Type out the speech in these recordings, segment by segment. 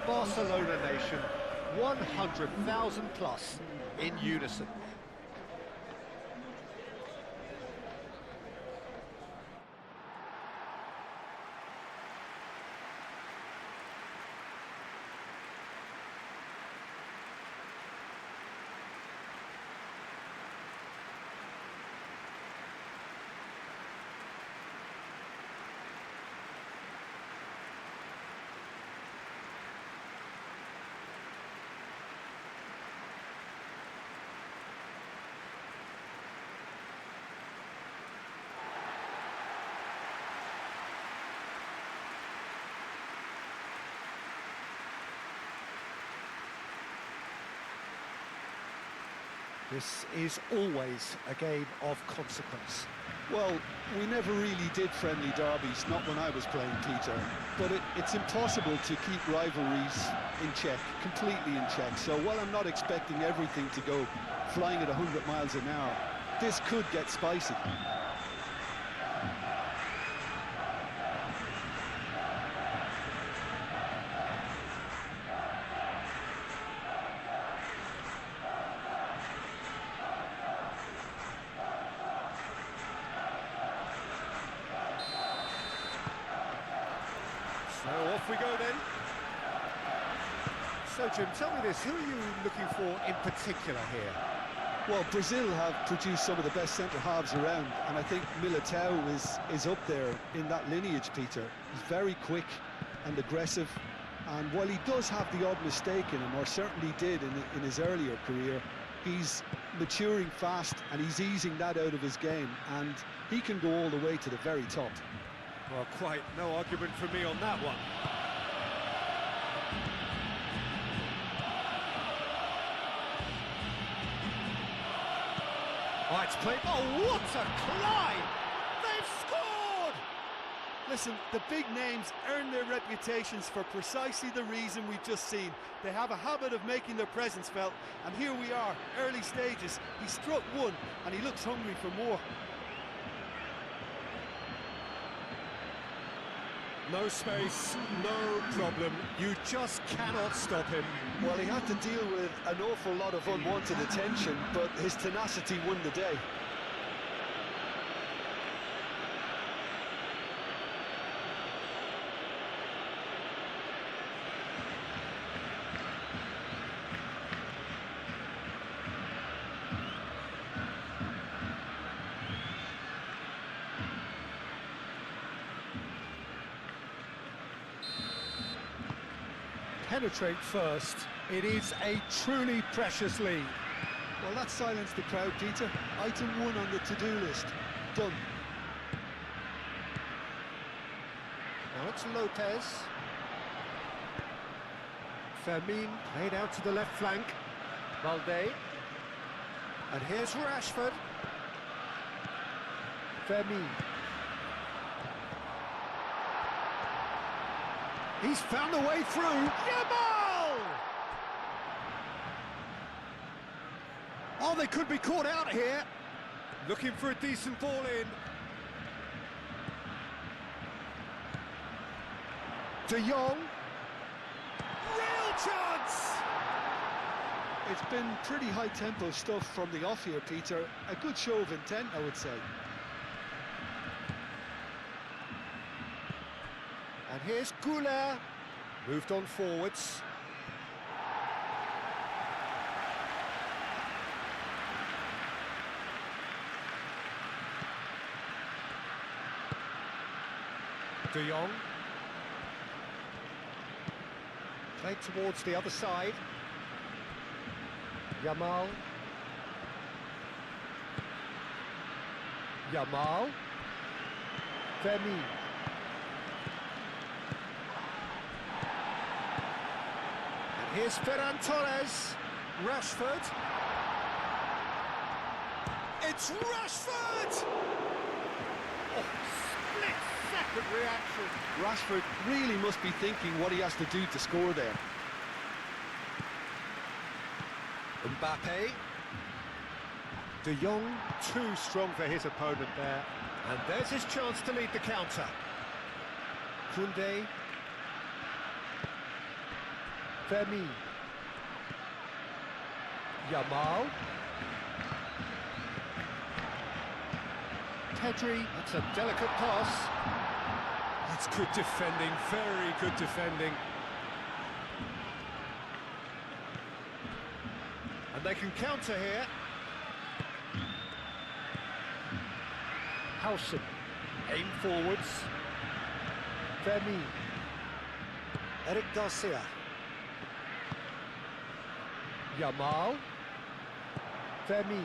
Barcelona nation, 100,000 plus in unison. This is always a game of consequence. Well, we never really did friendly derbies, not when I was playing, Peter. But it's impossible to keep rivalries in check, completely in check. So while I'm not expecting everything to go flying at 100 miles an hour, this could get spicy. So off we go then. So Jim, tell me this, who are you looking for in particular here? Well, Brazil have produced some of the best centre-halves around, and I think Militao is up there in that lineage, Peter. He's very quick and aggressive, and while he does have the odd mistake in him, or certainly did in his earlier career, he's maturing fast and he's easing that out of his game, and he can go all the way to the very top. Well, quite no argument from me on that one. Oh, it's played. Oh, what a climb! They've scored! Listen, the big names earn their reputations for precisely the reason we've just seen. They have a habit of making their presence felt, and here we are, early stages. He struck one, and he looks hungry for more. No space, no problem. You just cannot stop him. Well, he had to deal with an awful lot of unwanted attention, but his tenacity won the day. Penetrate first. It is a truly precious lead. Well, that silenced the crowd, Peter. Item 1 on the to-do list. Done. Now it's Lopez. Fermin played out to the left flank. Valde. And here's Rashford. Fermin. He's found a way through. Yamal! Oh, they could be caught out here. Looking for a decent ball in. De Jong. Real chance! It's been pretty high-tempo stuff from the off here, Peter. A good show of intent, I would say. And here's Goulart, moved on forwards. De Jong. Played towards the other side. Yamal. Yamal. Fermin. Here's Ferran Torres, Rashford. It's Rashford! Oh, split-second reaction. Rashford really must be thinking what he has to do to score there. Mbappe. De Jong, too strong for his opponent there. And there's his chance to lead the counter. Koundé. Fermi. Yamal. Pedri. That's a delicate pass. That's good defending, very good defending. And they can counter here. Howson. Aim forwards. Fermi. Eric Garcia. Yamal. Fermi.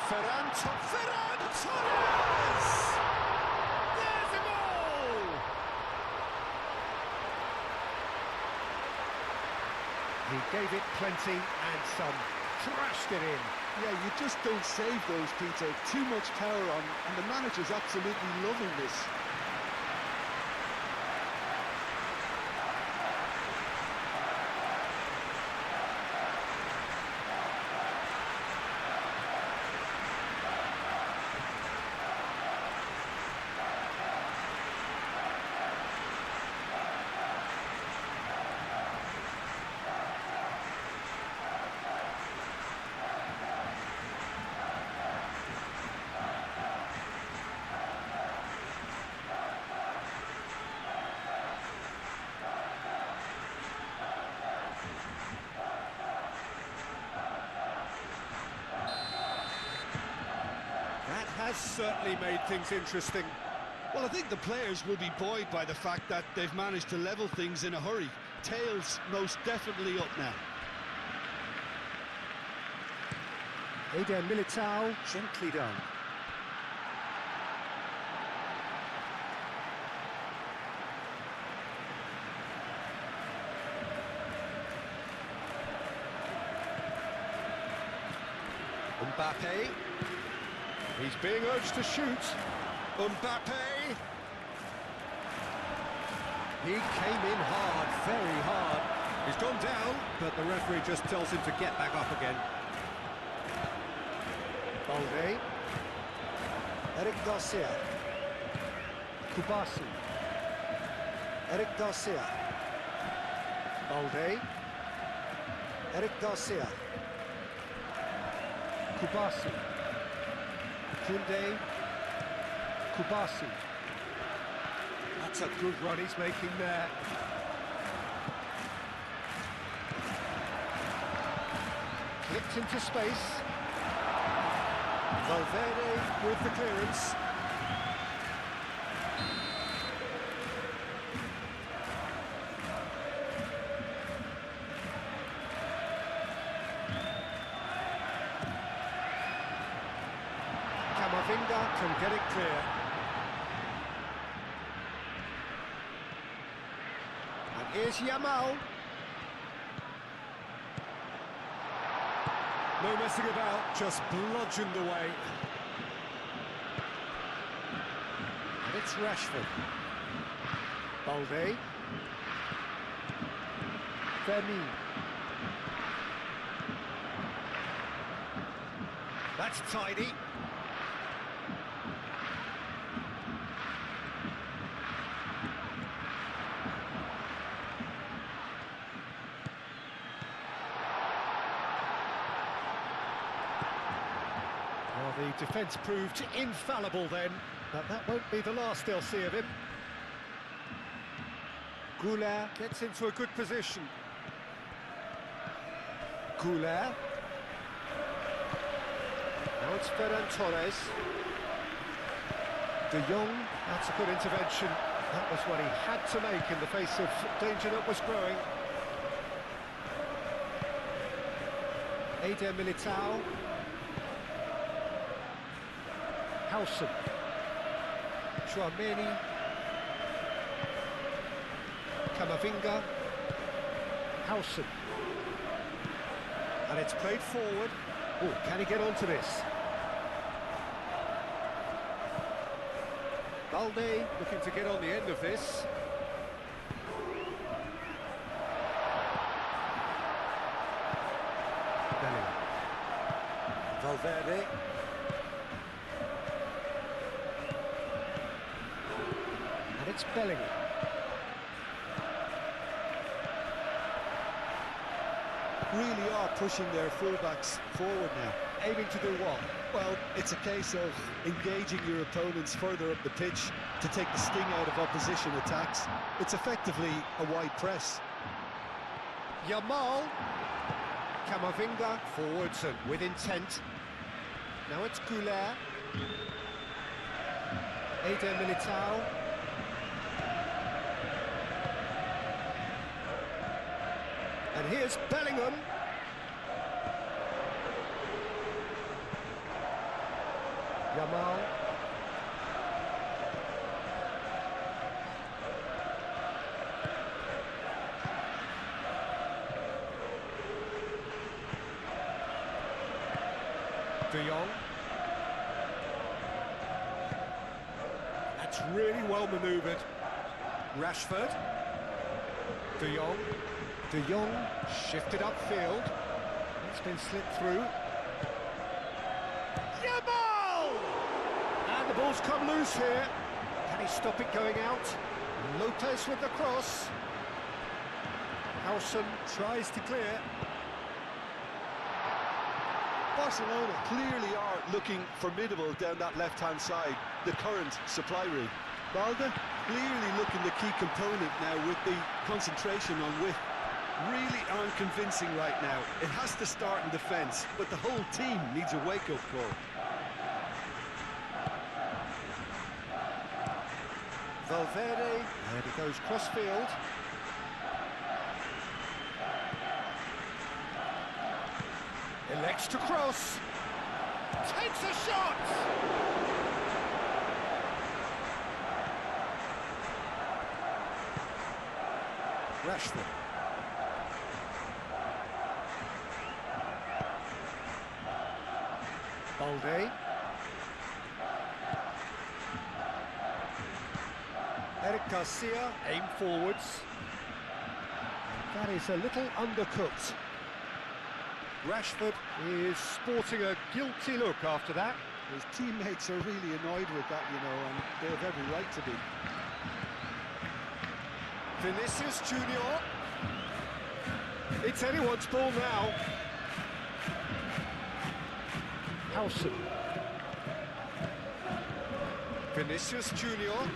Ferran Torres! There's a goal! He gave it plenty and some. Trashed it in. Yeah, you just don't save those, Peter. Too much power on, and the manager's absolutely loving this. Has certainly made things interesting. Well, I think the players will be buoyed by the fact that they've managed to level things in a hurry. Tails most definitely up now. Eder Militao, gently done. Mbappe. He's being urged to shoot. Mbappe. He came in hard, very hard. He's gone down, but the referee just tells him to get back up again. Balde. Eric Garcia. Kubasi. Eric Garcia. Balde. Eric Garcia. Kubasi. Kunde, Kubasi. That's a good run he's making there. Flipped into space. Valverde with the clearance. Camavinga can get it clear. And here's Yamal. No messing about, just bludgeoned away. And it's Rashford. Balde. Fermi. That's tidy. Well, the defence proved infallible then, but that won't be the last they'll see of him. Goulart gets into a good position. Goulart. Now it's Ferran Torres. De Jong, that's a good intervention. That was what he had to make in the face of danger that was growing. Eder Militao. Howson. Chouameni. Camavinga. Howson. And it's played forward. Oh, can he get onto this? Balde looking to get on the end of this. Bellingham. Valverde. And it's Bellingham. really are pushing their fullbacks forward now. Aiming to do what? Well, it's a case of engaging your opponents further up the pitch to take the sting out of opposition attacks. It's effectively a wide press. Yamal. Camavinga forwards and with intent. Now it's Goulet. Eder Militao. And here's Bellingham. Yamal. De Jong. That's really well manoeuvred. Rashford. De Jong. De Jong shifted upfield. It's been slipped through. Yamal! And the ball's come loose here. Can he stop it going out? Lopez with the cross. Howson tries to clear. Barcelona clearly are looking formidable down that left-hand side, the current supply route. Balde clearly looking the key component now with the concentration on width. Really aren't convincing right now. It has to start in defence, but the whole team needs a wake-up call. Valverde, and he goes cross-field. Elects to cross. Takes a shot! Rashford. Balde. Eric Garcia, aim forwards. That is a little undercooked. Rashford is sporting a guilty look after that. His teammates are really annoyed with that, you know, and they have every right to be. Vinicius Junior. It's anyone's ball now. Howson. Vinicius Junior.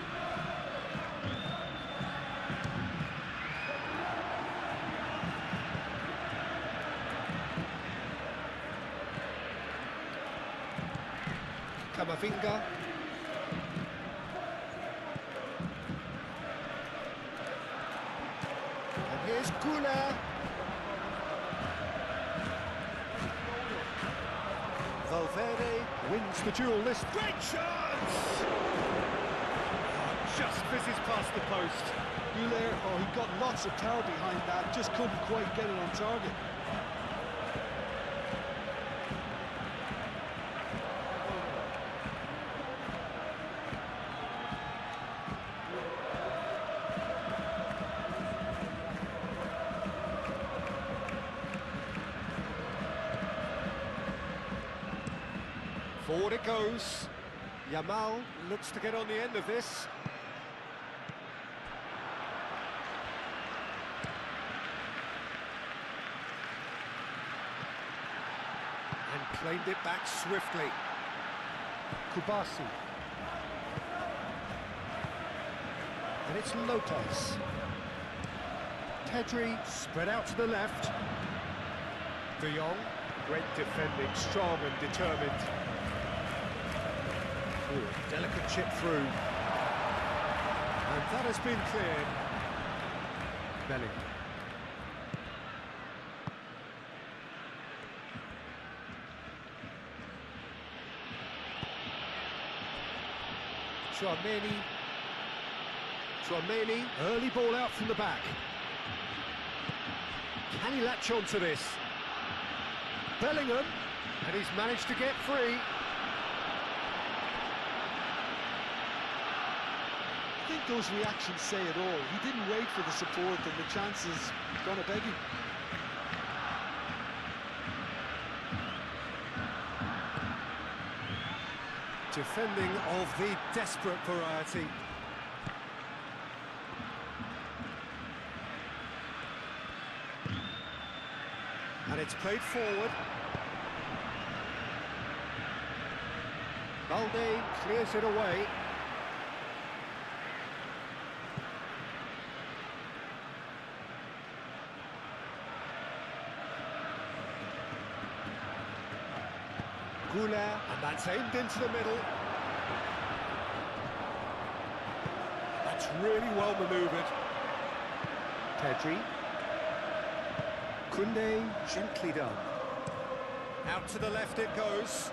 Camavinga. And here's Goulet. Valverde wins the duel this. Great chance! Just fizzes past the post. Goulet, oh, he got lots of power behind that, just couldn't quite get it on target. Forward it goes. Yamal looks to get on the end of this. And claimed it back swiftly. Kubasi. And it's Lopez. Pedri spread out to the left. De Jong, great defending, strong and determined. Ooh, delicate chip through. And that has been cleared. Bellingham. Tchouaméni, early ball out from the back. Can he latch on to this? Bellingham, and he's managed to get free. I think those reactions say it all. He didn't wait for the support and the chances gonna beg him. Defending of the desperate variety. And it's played forward. Balde clears it away. Goulart, and that's aimed into the middle. That's really well manoeuvred. Pedri. Koundé, gently done. Out to the left it goes.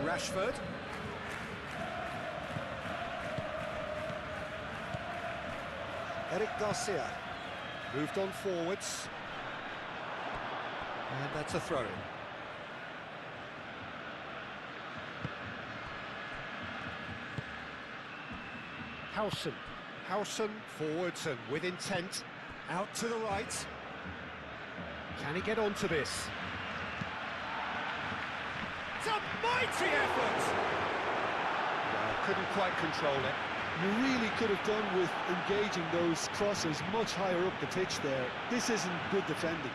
Rashford. Eric Garcia. Moved on forwards. And that's a throw-in. Howson forwards and with intent. Out to the right. Can he get onto this? It's a mighty effort! Well, couldn't quite control it. You really could have done with engaging those crosses much higher up the pitch there. This isn't good defending.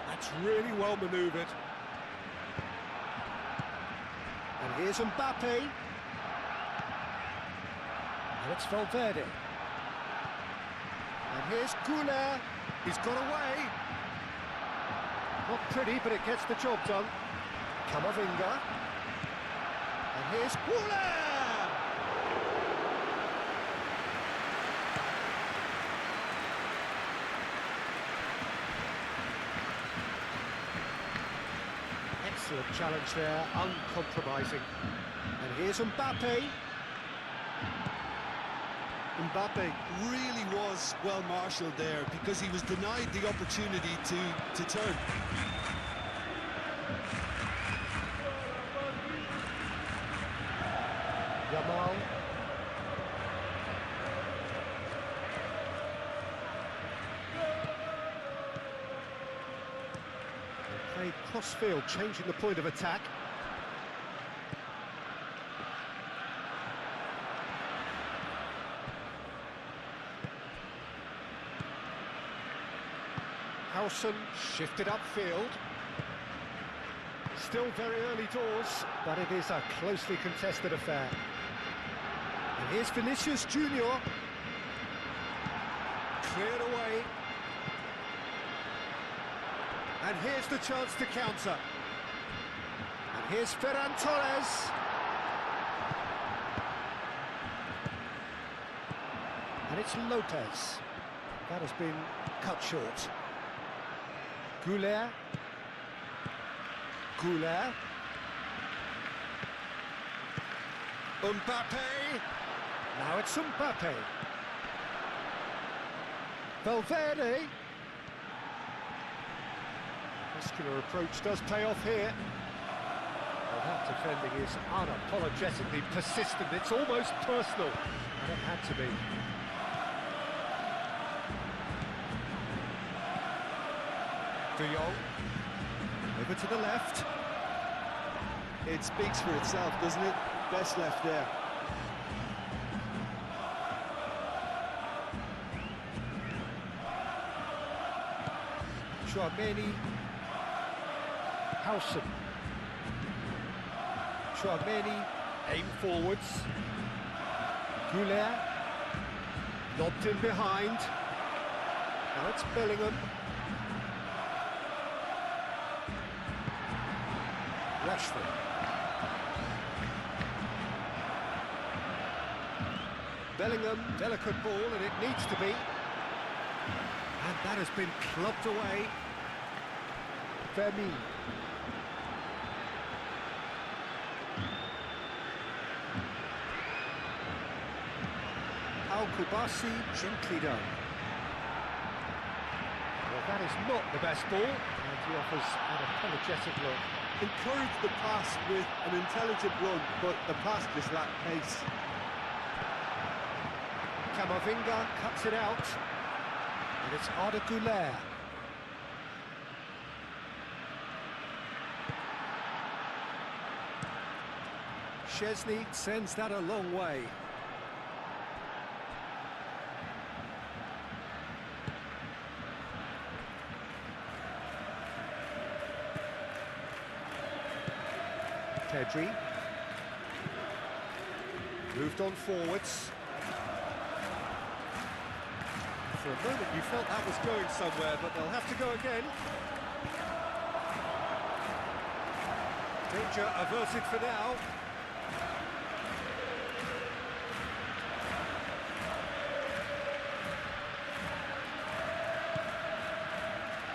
That's really well manoeuvred. And here's Mbappe. And it's Valverde. And here's Goulart. He's got away. Not pretty, but it gets the job done. Camavinga. And here's Goulart. Excellent challenge there, uncompromising. And here's Mbappe. Mbappe really was well marshalled there because he was denied the opportunity to turn. Yamal. Played cross-field, changing the point of attack. Howson shifted upfield. Still very early doors, but it is a closely contested affair. And here's Vinicius Junior. Cleared away. And here's the chance to counter. And here's Ferran Torres. And it's Lopez. That has been cut short. Goulart. Goulart. Mbappe. Now it's Mbappe. Valverde. Muscular approach does pay off here. Well, that defending is unapologetically persistent. It's almost personal, and it had to be. De Jong. Over to the left. It speaks for itself, doesn't it? Best left there. Chouameni. Howson. Chouameni, aim forwards. Goulart. Lobbed in behind. Now it's Bellingham. Rashford. Bellingham, delicate ball, and it needs to be. And that has been clubbed away. Vermeer. Al-Kubasi, gently done. Well, that is not the best ball, and he offers an apologetic look. Encourage the pass with an intelligent run, but the pass just lacked pace. Camavinga cuts it out. And it's Arda Güler. Szczesny sends that a long way. Pedri. Moved on forwards. For a moment you felt that was going somewhere, but they'll have to go again. Danger averted for now.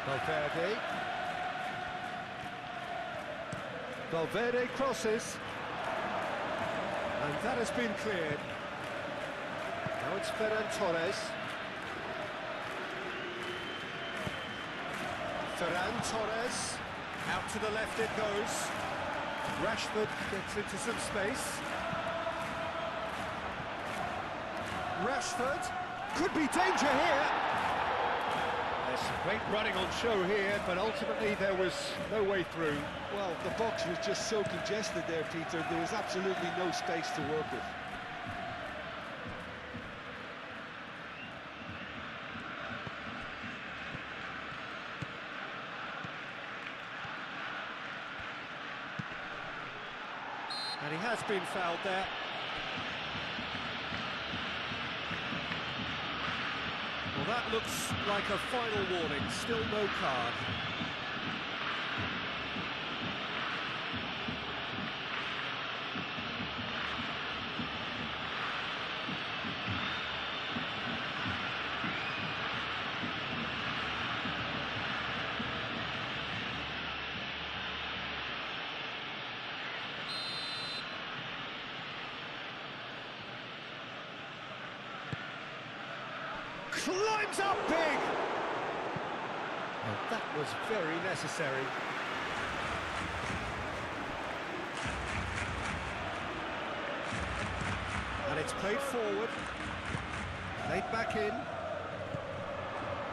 Valverde. Valverde crosses. And that has been cleared. Now it's Ferran Torres. Ferran Torres. Out to the left it goes. Rashford gets into some space. Rashford. Could be danger here. There's some great running on show here, but ultimately there was no way through. Well, the box was just so congested there, Peter. There was absolutely no space to work with. And he has been fouled there. Well, that looks like a final warning, still no card. Climbs up big! Well, that was very necessary. And it's played forward. Played back in.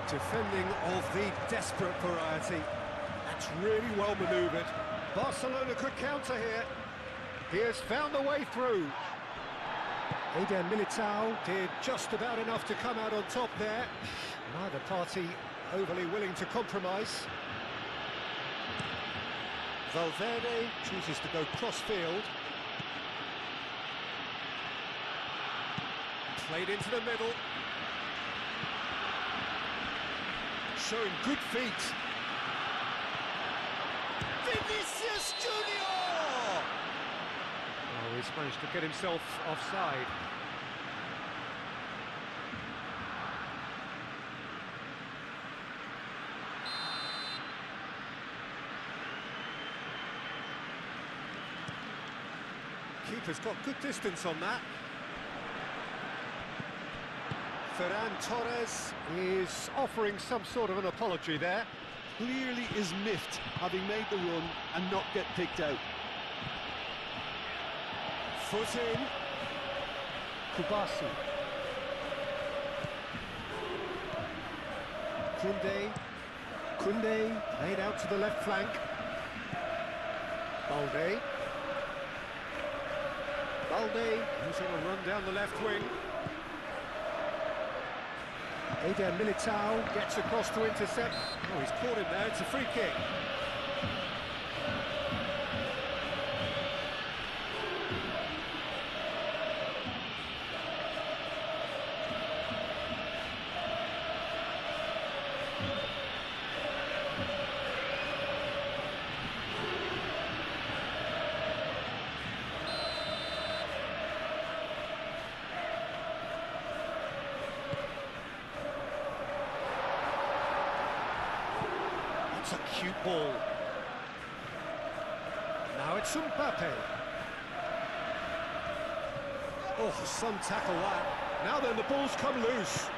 Defending of the desperate variety. That's really well manoeuvred. Barcelona could counter here. He has found the way through. Eder Militao did just about enough to come out on top there. Neither party overly willing to compromise. Valverde chooses to go cross-field. Played into the middle. Showing good feet. Vinicius Junior! Oh, he's managed to get himself offside. Keeper's got good distance on that. Ferran Torres is offering some sort of an apology there. Clearly is miffed, having made the run and not get picked out. Foot in. Kubasi. Koundé laid out to the left flank. Balde using a run down the left wing. Eder Militao gets across to intercept. Oh, he's caught him there, it's a free kick. That's a cute ball. Now it's Mbappe. Oh, some tackle that. Now then, the ball's come loose.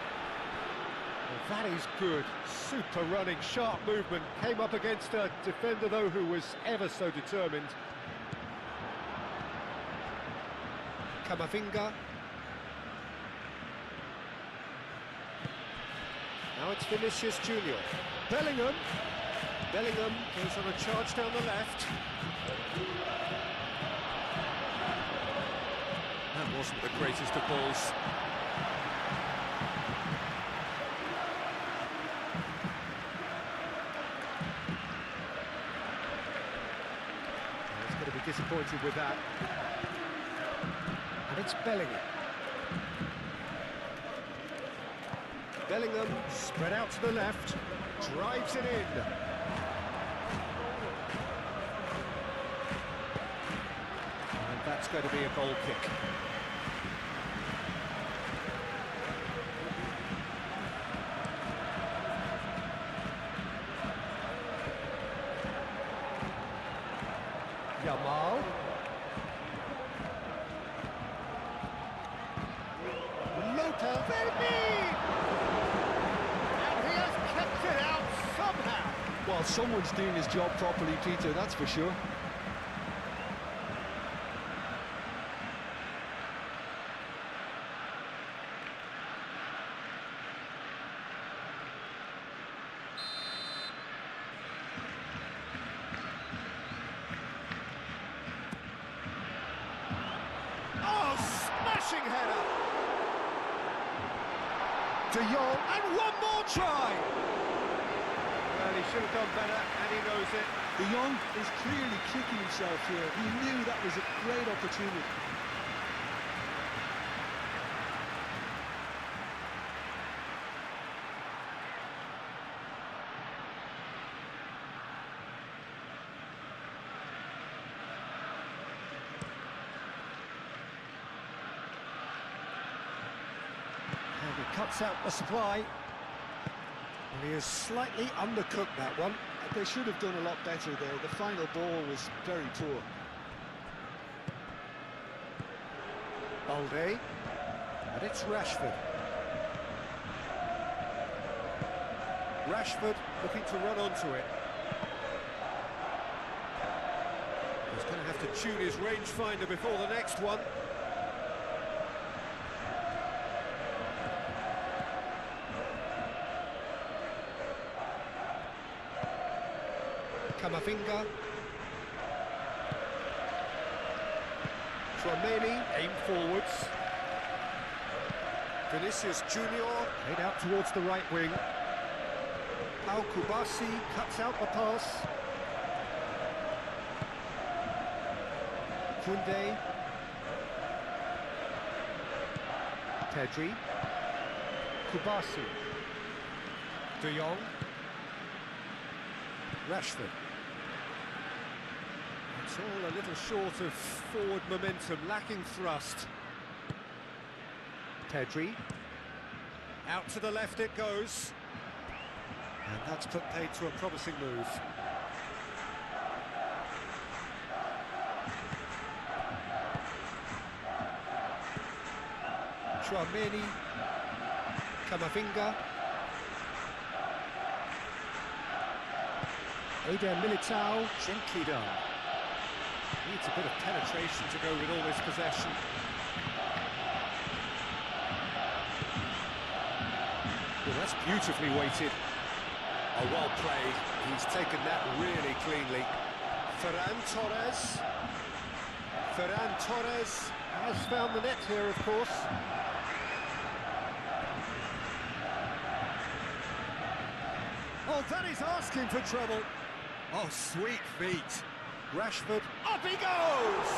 Well, that is good. Super running, sharp movement. Came up against a defender, though, who was ever so determined. Camavinga. Now it's Vinicius Junior. Bellingham. Bellingham goes on a charge down the left. That wasn't the greatest of balls. He's going to be disappointed with that. And it's Bellingham. Bellingham spread out to the left, drives it in. And that's going to be a goal kick. Yamal. Well, someone's doing his job properly, Peter, that's for sure. Oh, smashing header! De Jong, and one more try! Well, he should have done better, and he knows it. De Jong is clearly kicking himself here. He knew that was a great opportunity. And he cuts out the supply. And he has slightly undercooked that one. They should have done a lot better there. The final ball was very poor. Balde. And it's Rashford. Rashford looking to run onto it. He's going to have to tune his rangefinder before the next one. Camavinga. Tchouaméni, aim forwards. Vinicius Junior, head out towards the right wing. Pau Kubasi cuts out the pass. Koundé. Pedri. Kubasi. De Jong. Rashford. It's all a little short of forward momentum, lacking thrust. Pedri. Out to the left it goes. And that's put paid to a promising move. Tchouaméni. Camavinga. Eder Militao, gently done. Needs a bit of penetration to go with all this possession. Well, that's beautifully weighted. Oh, well played. He's taken that really cleanly. Ferran Torres. Ferran Torres has found the net here, of course. Oh, that is asking for trouble. Oh, sweet feet. Rashford, up he goes!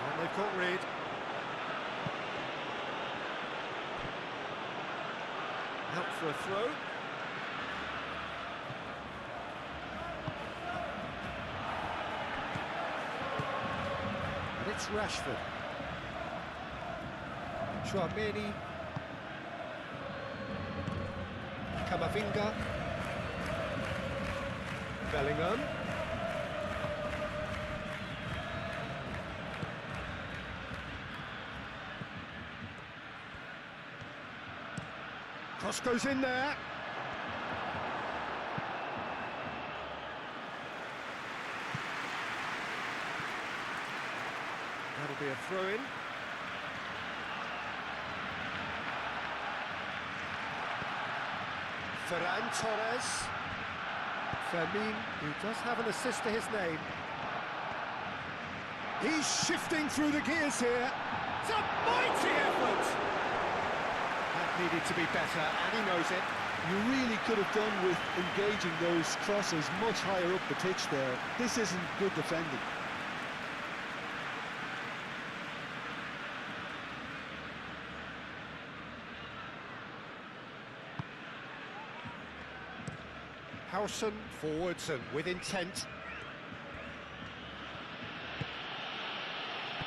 And they've got rid. Out for a throw. And it's Rashford. Tchouaméni. Camavinga. Bellingham. Cross goes in there. That'll be a throw-in. Ferran Torres. Fermin, who does have an assist to his name. He's shifting through the gears here. It's a mighty effort! That needed to be better, and he knows it. You really could have done with engaging those crosses much higher up the pitch there. This isn't good defending. Howson forwards and with intent.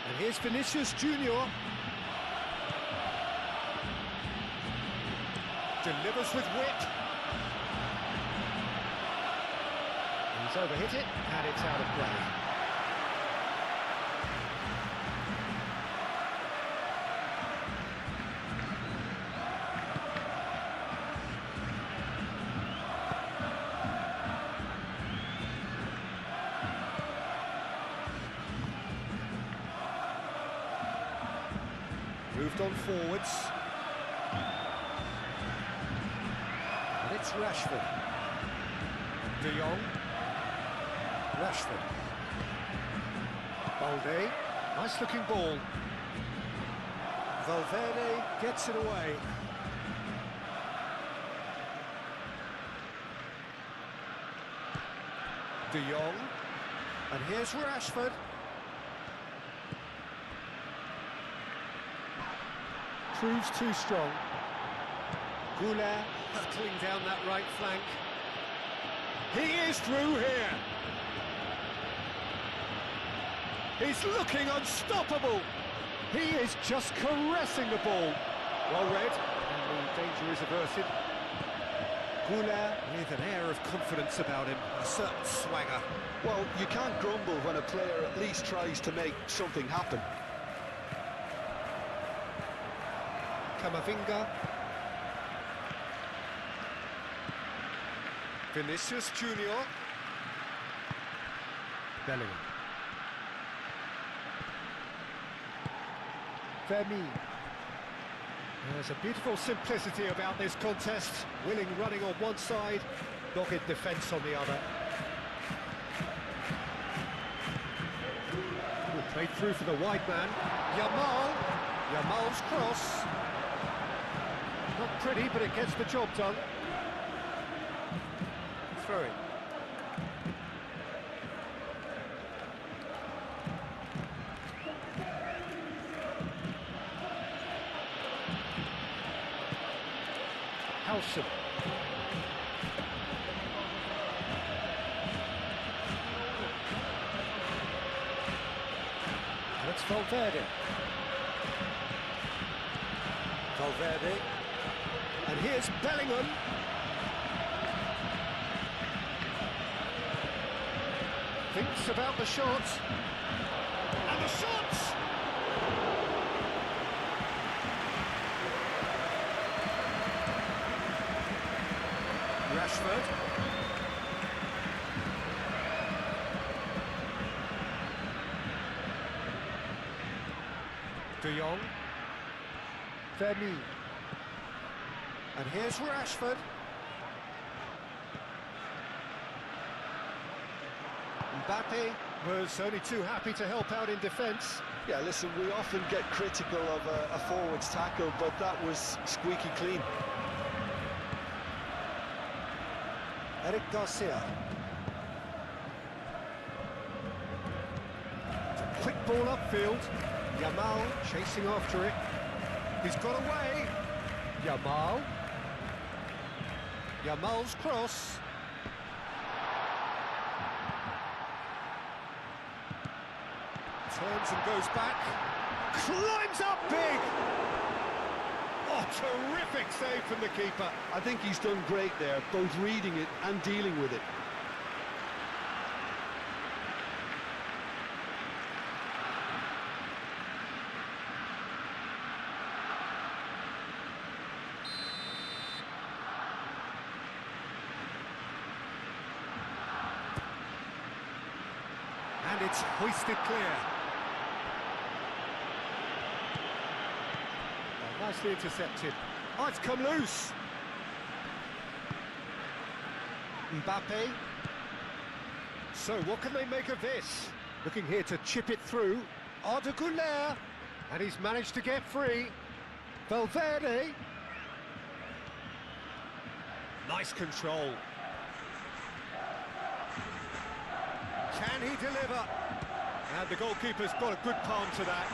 And here's Vinicius Junior. Delivers with wit. He's overhit it, and it's out of play. Moved on forwards. And it's Rashford. De Jong. Rashford. Balde. Nice looking ball. Valverde gets it away. De Jong. And here's Rashford. Proves too strong. Goulart hurtling down that right flank. He is through here. He's looking unstoppable. He is just caressing the ball. Well read, and the danger is averted. Goulart with an air of confidence about him, a certain swagger. Well, you can't grumble when a player at least tries to make something happen. Camavinga. Vinicius Junior. Bellingham. Fermin. There's a beautiful simplicity about this contest. Willing running on one side, dogged defence on the other. Played through for the wide man. Yamal's cross. Not pretty, but it gets the job done. Throw it. Howson. That's Valverde. And here's Bellingham. Thinks about the shot. And the shots! Rashford. De Jong. Fermin. And here's Rashford. Mbappe was only too happy to help out in defence. Yeah, listen, we often get critical of a forward's tackle, but that was squeaky clean. Eric Garcia. Quick ball upfield. Yamal chasing after it. He's got away. Yamal's cross. Turns and goes back. Climbs up big. Oh, terrific save from the keeper. I think he's done great there, both reading it and dealing with it. And it's hoisted clear. Oh, nicely intercepted. Oh, it's come loose. Mbappe. So what can they make of this? Looking here to chip it through. Arda Güler. And he's managed to get free. Valverde. Nice control. Can he deliver? And the goalkeeper's got a good palm to that.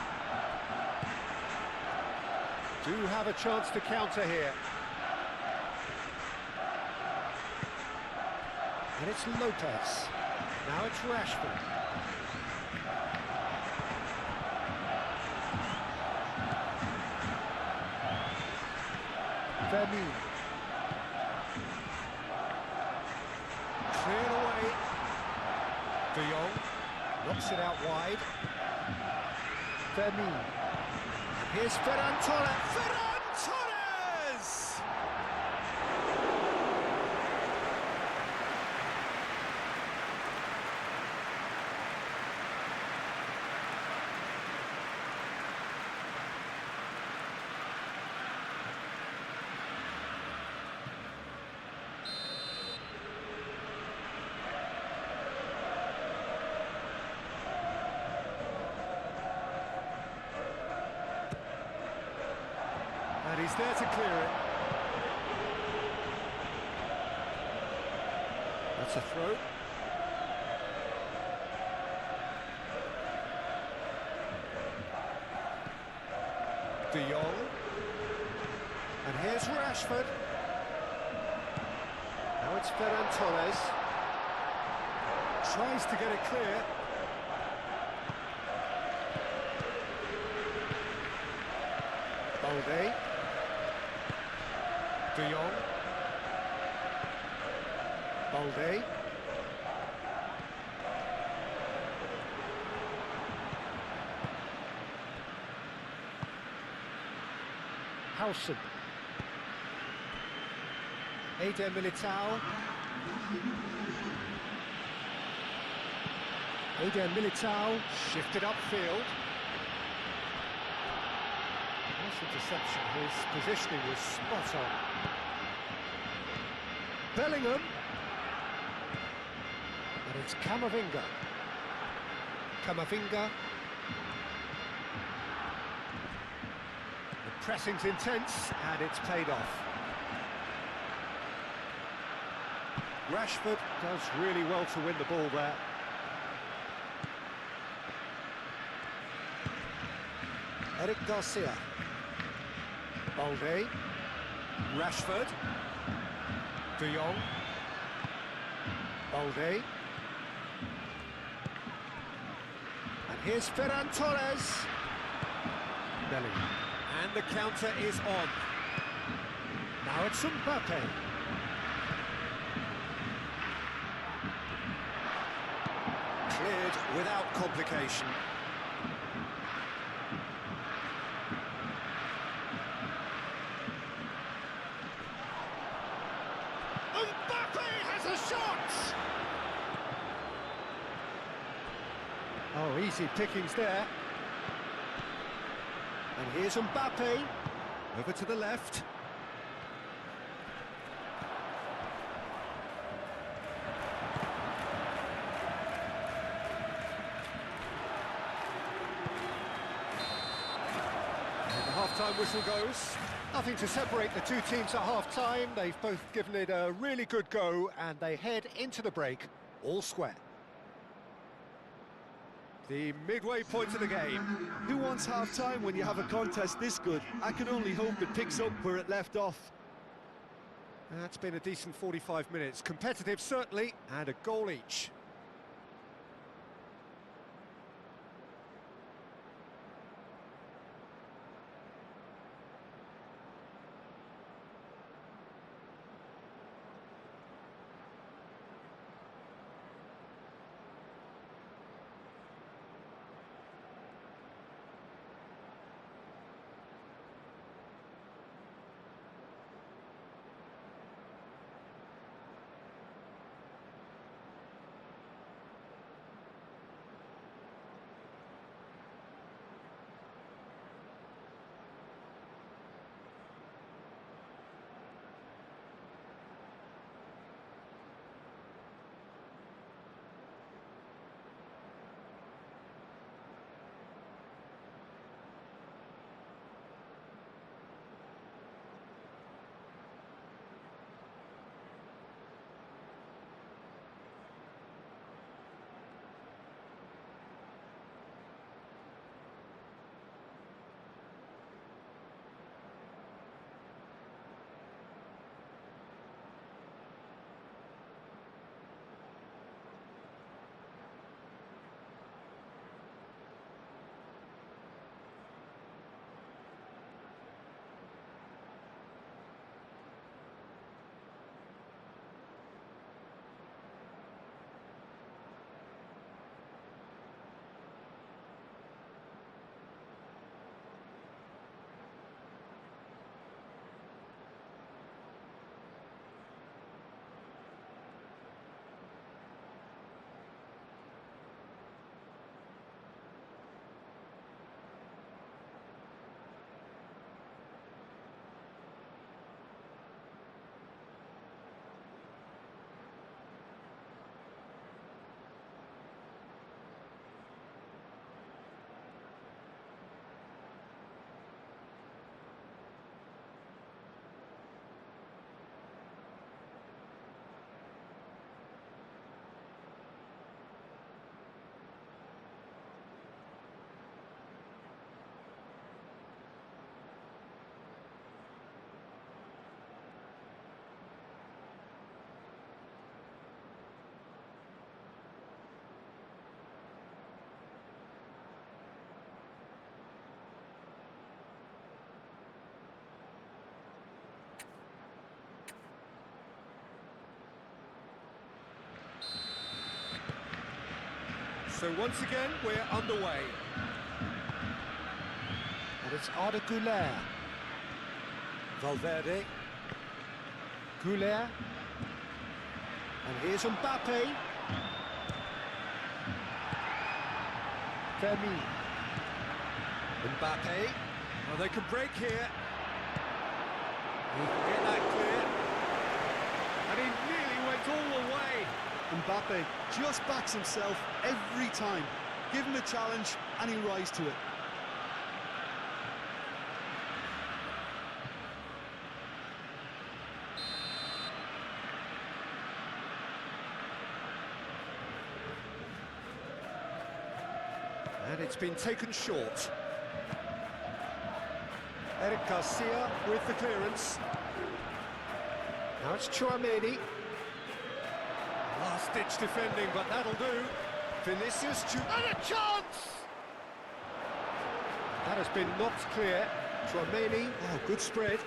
Do have a chance to counter here. And it's Lopez. Now it's Rashford. Vermeer. Cleared away. De Jong knocks it out wide. Vermeer. And here's Ferran Torres. Ferran Torres! And he's there to clear it. That's a throw. De Jong. And here's Rashford. Now it's Ferran Torres. Tries to get it clear. Balde. De Jong. Balde. Howson. Eder Militao. Eder Militao shifted upfield. Nice interception. His positioning was spot on. Bellingham. And it's Camavinga. Camavinga. The pressing's intense and it's paid off. Rashford does really well to win the ball there. Eric Garcia. Balde. Rashford. De Jong. Balde. And here's Ferran Torres. Bellingham. And the counter is on. Now it's Mbappe. Cleared without complication. Mbappe has a shot! Oh, easy pickings there. And here's Mbappe. Over to the left. Half-time whistle goes. Nothing to separate the two teams at half-time. They've both given it a really good go and they head into the break all square. The midway point of the game. Who wants half-time when you have a contest this good? I can only hope it picks up where it left off. That's been a decent 45 minutes. Competitive, certainly, and a goal each. So once again, we're underway. And it's Arda Güler. Valverde. Güler. And here's Mbappe. Fermi. Mbappe. Well, they can break here. He can get that clear. And he nearly went all the way. Mbappe just backs himself every time. Give him a challenge and he'll rise to it. And it's been taken short. Eric Garcia with the clearance. Now it's Tchouaméni. Last-ditch defending, but that'll do. Vinicius, and a chance! That has been knocked clear. Tchouaméni, oh, good spread.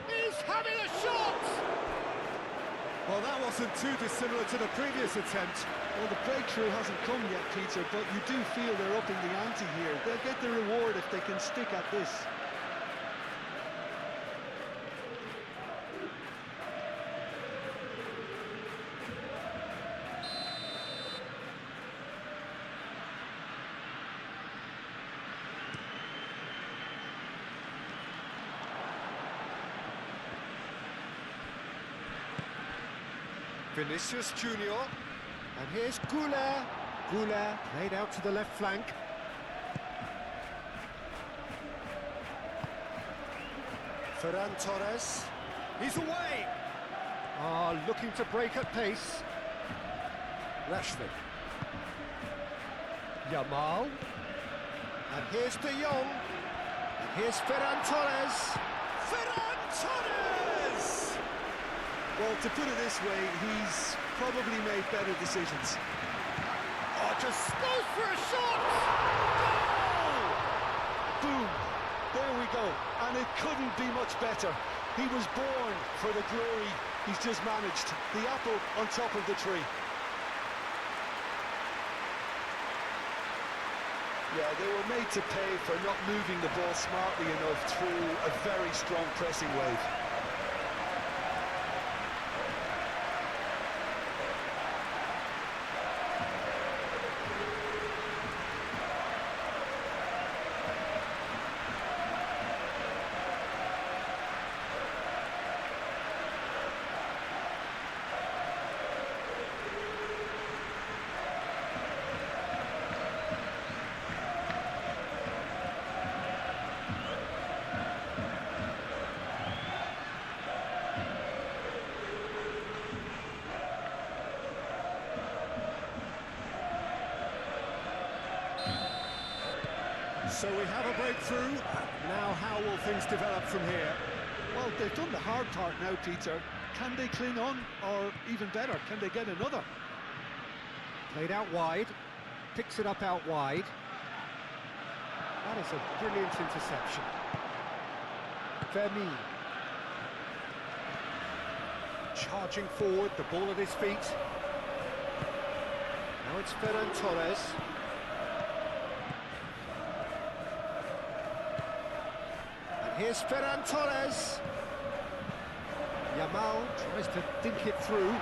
He's having a shot! Well, that wasn't too dissimilar to the previous attempt. Well, the breakthrough hasn't come yet, Peter, but you do feel they're upping the ante here. They'll get the reward if they can stick at this. Vinicius Junior, and here's Güler. Güler played out to the left flank. Ferran Torres, he's away. Looking to break at pace. Rashford. Yamal. And here's De Jong. And here's Ferran Torres. Ferran Torres! Well, to put it this way, he's probably made better decisions. Oh, just goes for a shot! Goal! Boom! There we go. And it couldn't be much better. He was born for the glory he's just managed. The apple on top of the tree. Yeah, they were made to pay for not moving the ball smartly enough through a very strong pressing wave. So we have a breakthrough. Now how will things develop from here? Well, they've done the hard part now, Peter. Can they cling on, or even better, can they get another? Played out wide, picks it up out wide. That is a brilliant interception. Fermi. Charging forward, the ball at his feet. Now it's Ferran Torres. Here's Ferran Torres. Yamal tries to dink it through.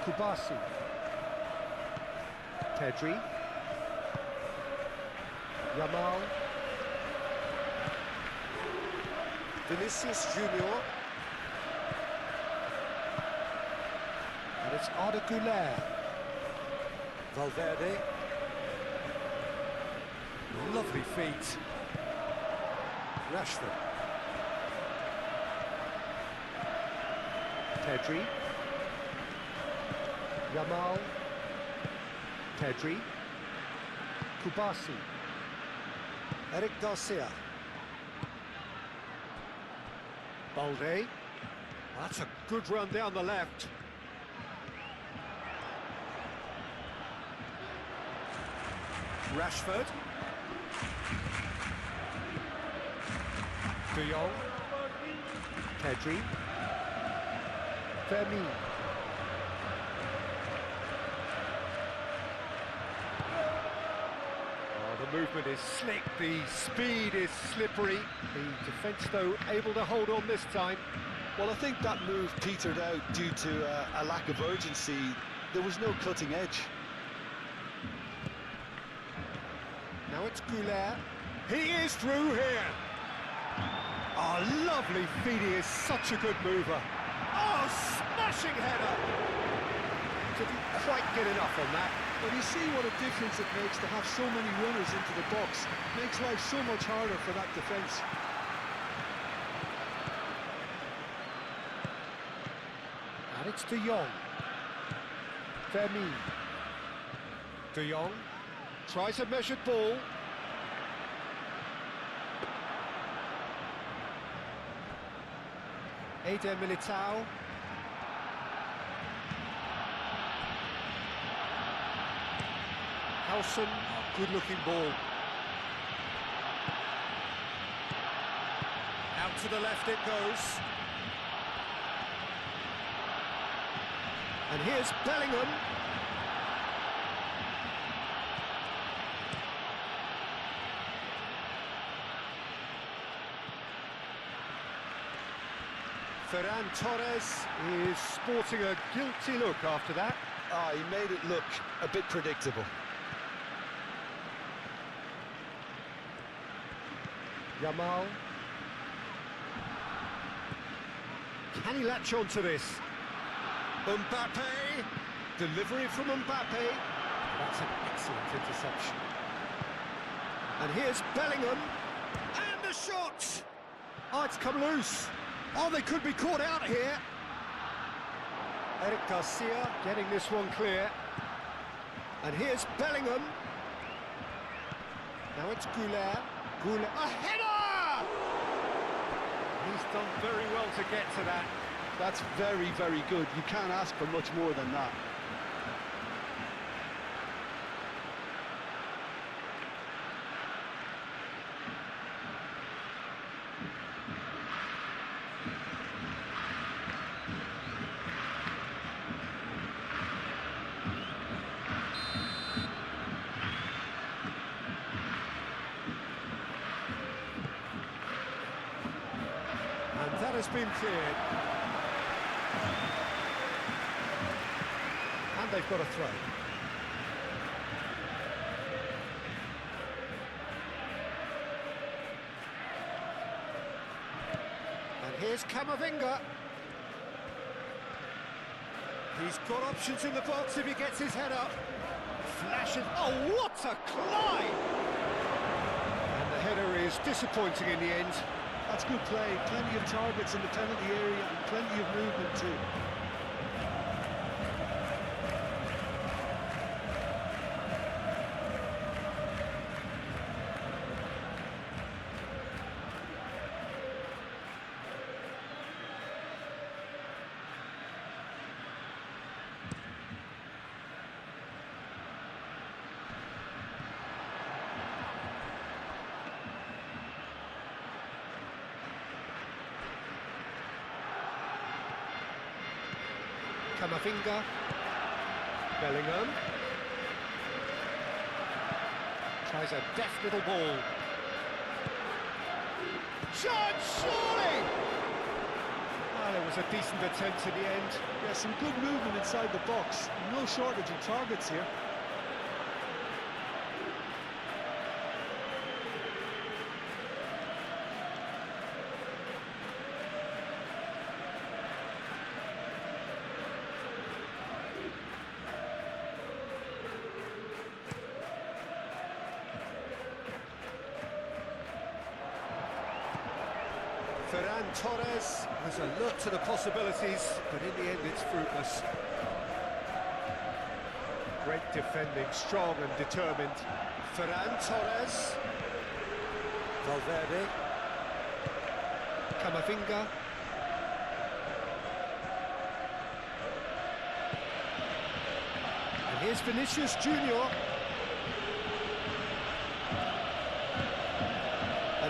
Kubasi. Pedri. Yamal. Vinicius Junior. And it's Arda Güler. Valverde. Lovely feet. Rashford. Pedri. Yamal. Pedri. Kubasi. Eric Garcia. Balde. That's a good run down the left. Rashford. De Jong. Pedri. Vermeer. Oh, the movement is slick, the speed is slippery. The defence, though, able to hold on this time. Well, I think that move petered out due to a lack of urgency. There was no cutting edge. Now it's Goulet. He is through here. Oh, lovely feet. He is such a good mover. Oh, smashing header. Didn't quite get enough on that. Well, you see what a difference it makes to have so many runners into the box. Makes life so much harder for that defence. And it's De Jong. Vermeer. De Jong tries a measured ball. Eder Militao. Howson, good-looking ball. Out to the left it goes. And here's Bellingham. Ferran Torres is sporting a guilty look after that. Ah, he made it look a bit predictable. Yamal. Can he latch on to this? Mbappe. Delivery from Mbappe. That's an excellent interception. And here's Bellingham. And the shot! Oh, it's come loose. Oh, they could be caught out here. Eric Garcia getting this one clear. And here's Bellingham. Now it's Goulet. Goulet. A header! He's done very well to get to that. That's very, very good. You can't ask for much more than that. And that has been cleared. And they've got a throw. And here's Camavinga. He's got options in the box if he gets his head up. Flashes. Oh, what a climb! And the header is disappointing in the end. That's good play. Plenty of targets in the penalty area and plenty of movement too. Camavinga. Bellingham. Tries a deft little ball. Shot, surely! Well, it was a decent attempt in the end. Yeah, some good movement inside the box. No shortage of targets here. Ferran Torres has a look to the possibilities, but in the end it's fruitless. Great defending, strong and determined. Ferran Torres. Valverde. Camavinga. And here's Vinicius Junior.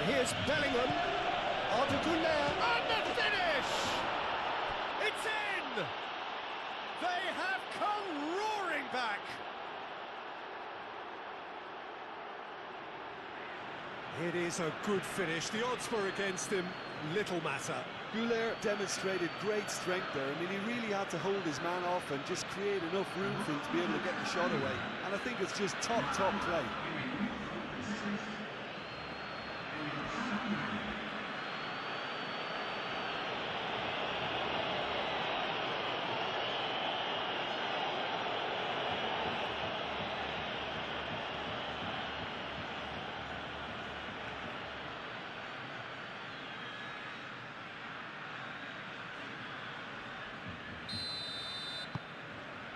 And here's Bellingham. And the finish! It's in! They have come roaring back! It is a good finish. The odds were against him, little matter. Güler demonstrated great strength there. I mean, he really had to hold his man off and just create enough room for him to be able to get the shot away. And I think it's just top play.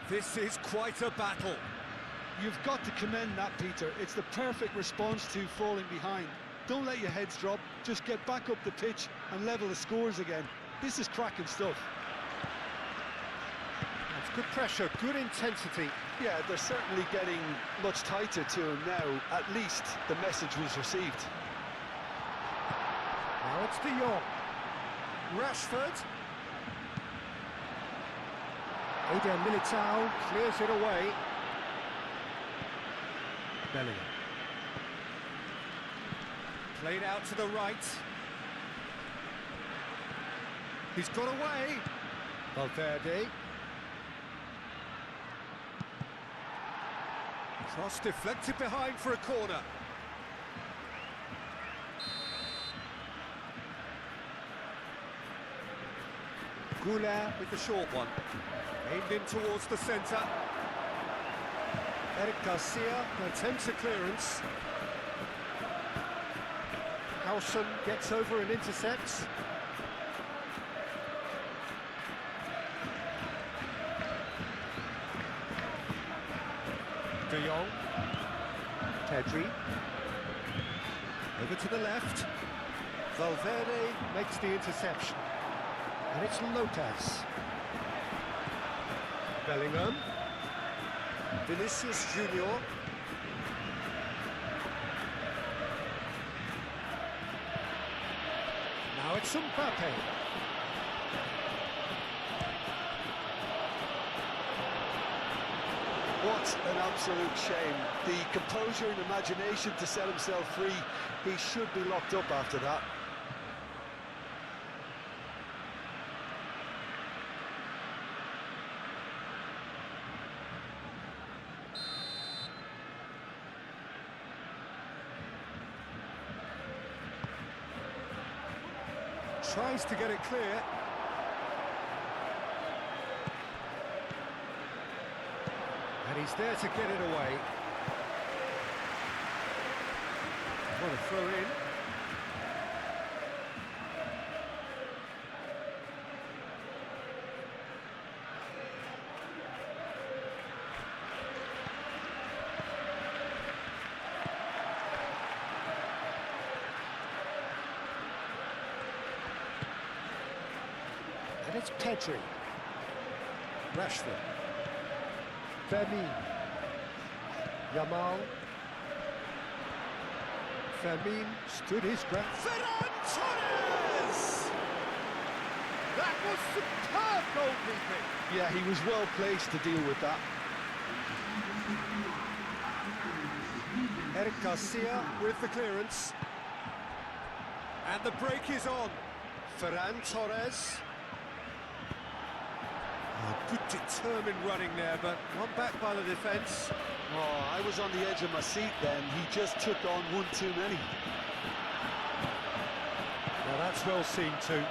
This is quite a battle. You've got to commend that, Peter. It's the perfect response to falling behind. Don't let your heads drop, just get back up the pitch and level the scores again. This is cracking stuff. That's good pressure, good intensity. Yeah, they're certainly getting much tighter to him now. At least the message was received. Now it's De Jong. Rashford. Eder Militao clears it away. Bellingham. Played out to the right. He's got away. Valverde. Cross deflected behind for a corner. Güler with the short one. Aimed in towards the centre. Eric Garcia attempts a clearance. Howson gets over and intercepts. De Jong. Pedri. Over to the left. Valverde makes the interception. And it's Lopez. Bellingham. Vinicius Junior. Now it's Mbappe. What an absolute shame. The composure and imagination to set himself free. He should be locked up after that. Tries to get it clear. And he's there to get it away. What a throw in. And it's Pedri. Rashford. Fermin. Yamal. Fermin stood his ground. Ferran Torres! That was superb goalkeeping. Yeah, he was well placed to deal with that. Eric Garcia with the clearance. And the break is on. Ferran Torres. Oh, good determined running there, but one back by the defence. Oh, I was on the edge of my seat then. He just took on one too many. Now that's well seen too.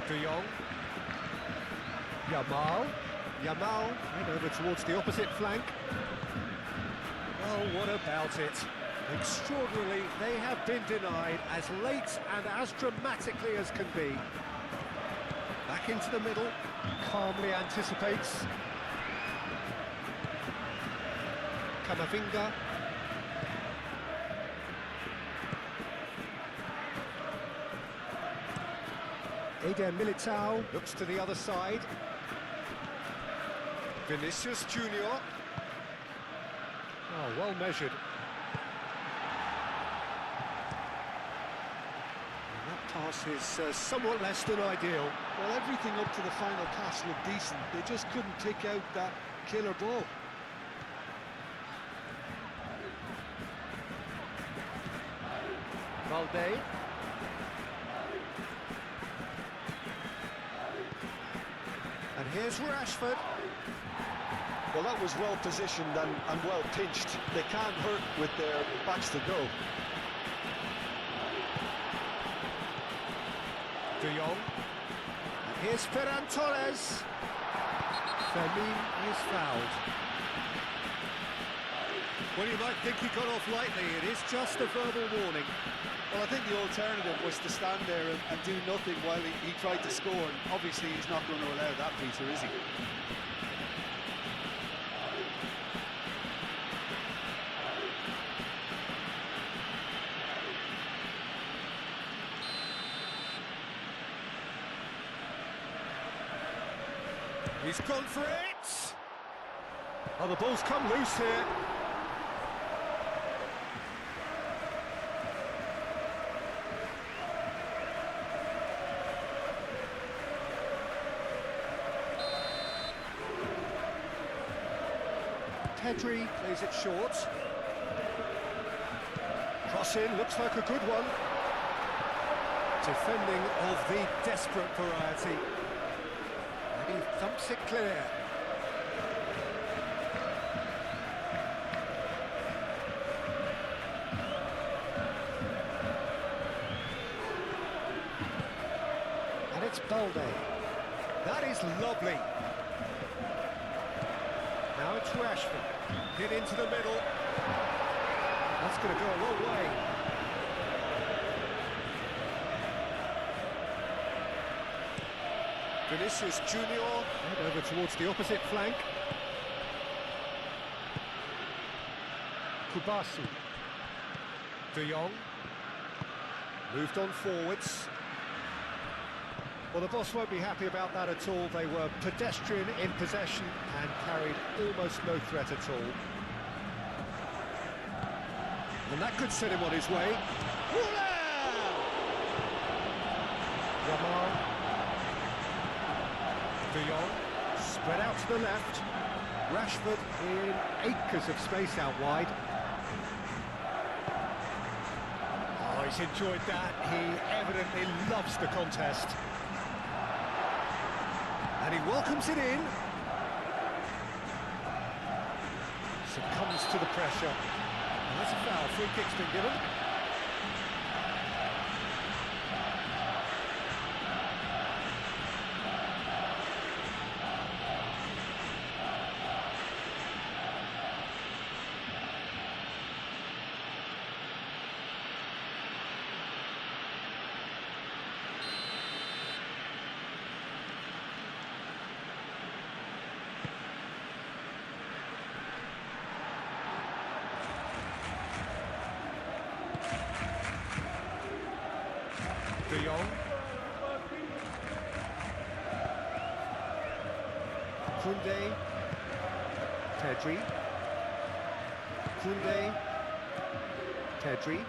De Jong. Yamal and over towards the opposite flank. Oh, what about it? Extraordinarily, they have been denied as late and as dramatically as can be. Back into the middle, calmly anticipates. Camavinga. Eder Militao looks to the other side. Vinicius Junior. Oh, well measured. And that pass is somewhat less than ideal. Well, everything up to the final pass looked decent. They just couldn't pick out that killer ball. Valde. And here's Rashford. Well, that was well positioned and well pinched. They can't hurt with their backs to go. De Jong. And here's Ferran Torres. Fermin is fouled. Well, you might think he got off lightly. It is just a verbal warning. Well, I think the alternative was to stand there and do nothing while he tried to score. And obviously, he's not going to allow that, Peter, is he? He's gone for it! Oh, the ball's come loose here. Pedri plays it short. Cross in, looks like a good one. Defending of the desperate variety. And he thumps it clear. And it's Balde. That is lovely. Now it's Rashford. Hit into the middle. That's going to go a long way. Vinicius Junior. Head over towards the opposite flank. Kubasi. De Jong. Moved on forwards. Well, the boss won't be happy about that at all. They were pedestrian in possession and carried almost no threat at all. And that could set him on his way. Yamal. De Jong. Spread out to the left. Rashford in acres of space out wide. Oh, he's enjoyed that. He evidently loves the contest. And he welcomes it in. Succumbs to the pressure. And that's a foul. Free kick's been given. De Jong. Koundé. Pedri. Koundé. Pedri.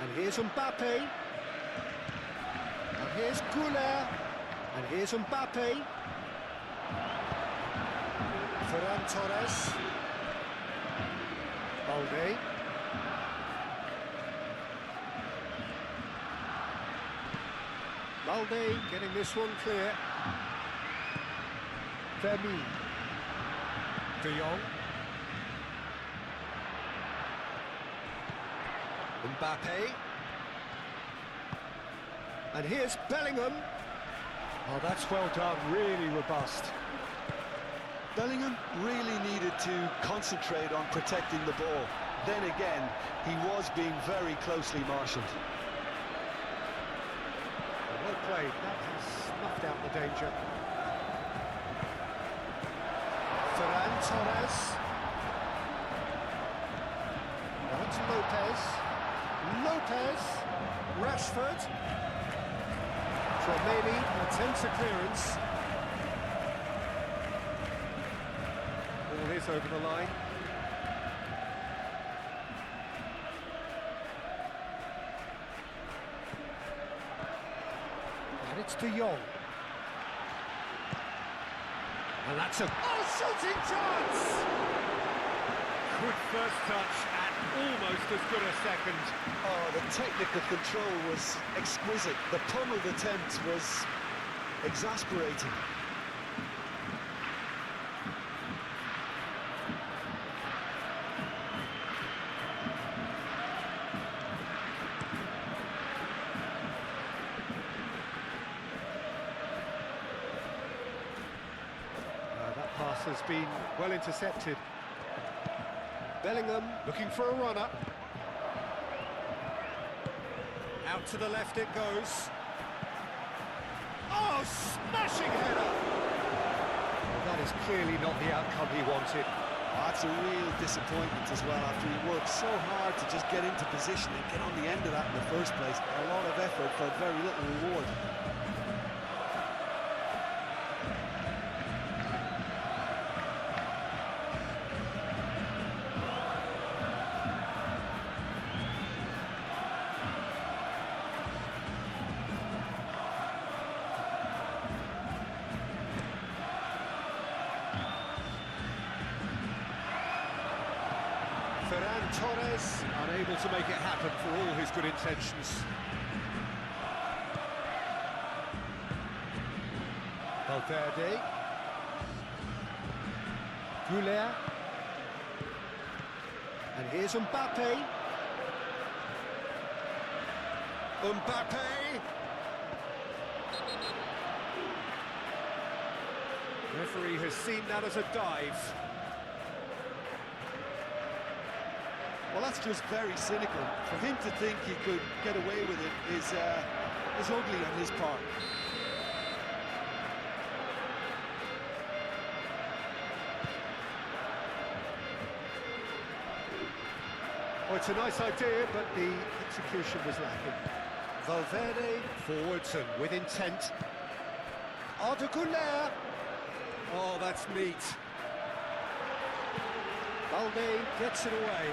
And here's Mbappe. And here's Goulet. And here's Mbappe. Ferran Torres. Balde. Balde getting this one clear. Fermin. De Jong. Mbappe. And here's Bellingham. Oh, that's well done, really robust. Bellingham really needed to concentrate on protecting the ball. Then again, he was being very closely marshalled. Well played, that has snuffed out the danger. Ferran Torres. to Lopez. Lopez. Rashford. Tremaine attempts a clearance. Ball is over the line. And it's De Jong. And that's a shooting chance! Good first touch and almost as good a second. Oh, the technical control was exquisite. The pummeled attempt was exasperating. That pass has been well intercepted. Bellingham looking for a runner. Out to the left it goes. Oh, smashing header! Well, that is clearly not the outcome he wanted. That's a real disappointment as well, after he worked so hard to just get into position and get on the end of that in the first place. A lot of effort for very little reward. Ferran Torres unable to make it happen for all his good intentions. Valverde. Goulet. And here's Mbappe. Mbappe! Referee has seen that as a dive. Well, that's just very cynical. For him to think he could get away with it is ugly on his part. Well, it's a nice idea, but the execution was lacking. Valverde forwards and with intent. Arda Güler. Oh, that's neat. Balde gets it away.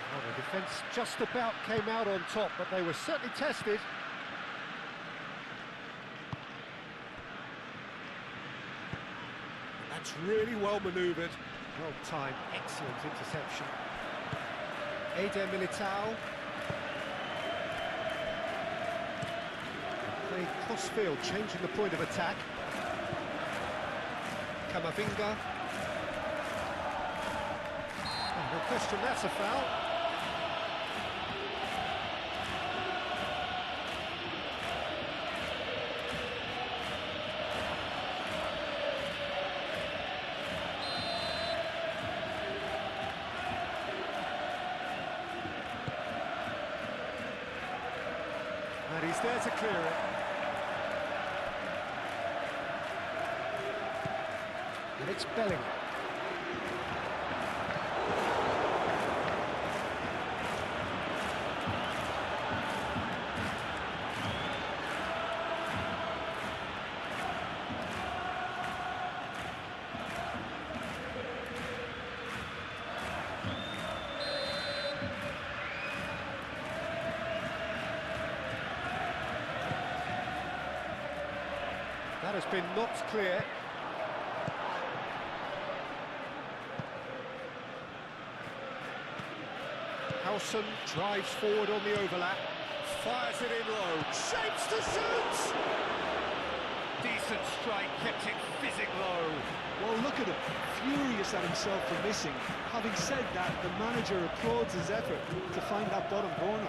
Well, the defence just about came out on top, but they were certainly tested. That's really well manoeuvred. Well timed, excellent interception. Eder Militao. Played cross-field, changing the point of attack. Camavinga. Oh, no question, that's a foul. And he's there to clear it. And it's Bellingham. That has been knocked clear. Howson drives forward on the overlap, fires it in low, shapes to shoot! Decent strike, kept it fizzing low. Well, look at him, furious at himself for missing. Having said that, the manager applauds his effort to find that bottom corner.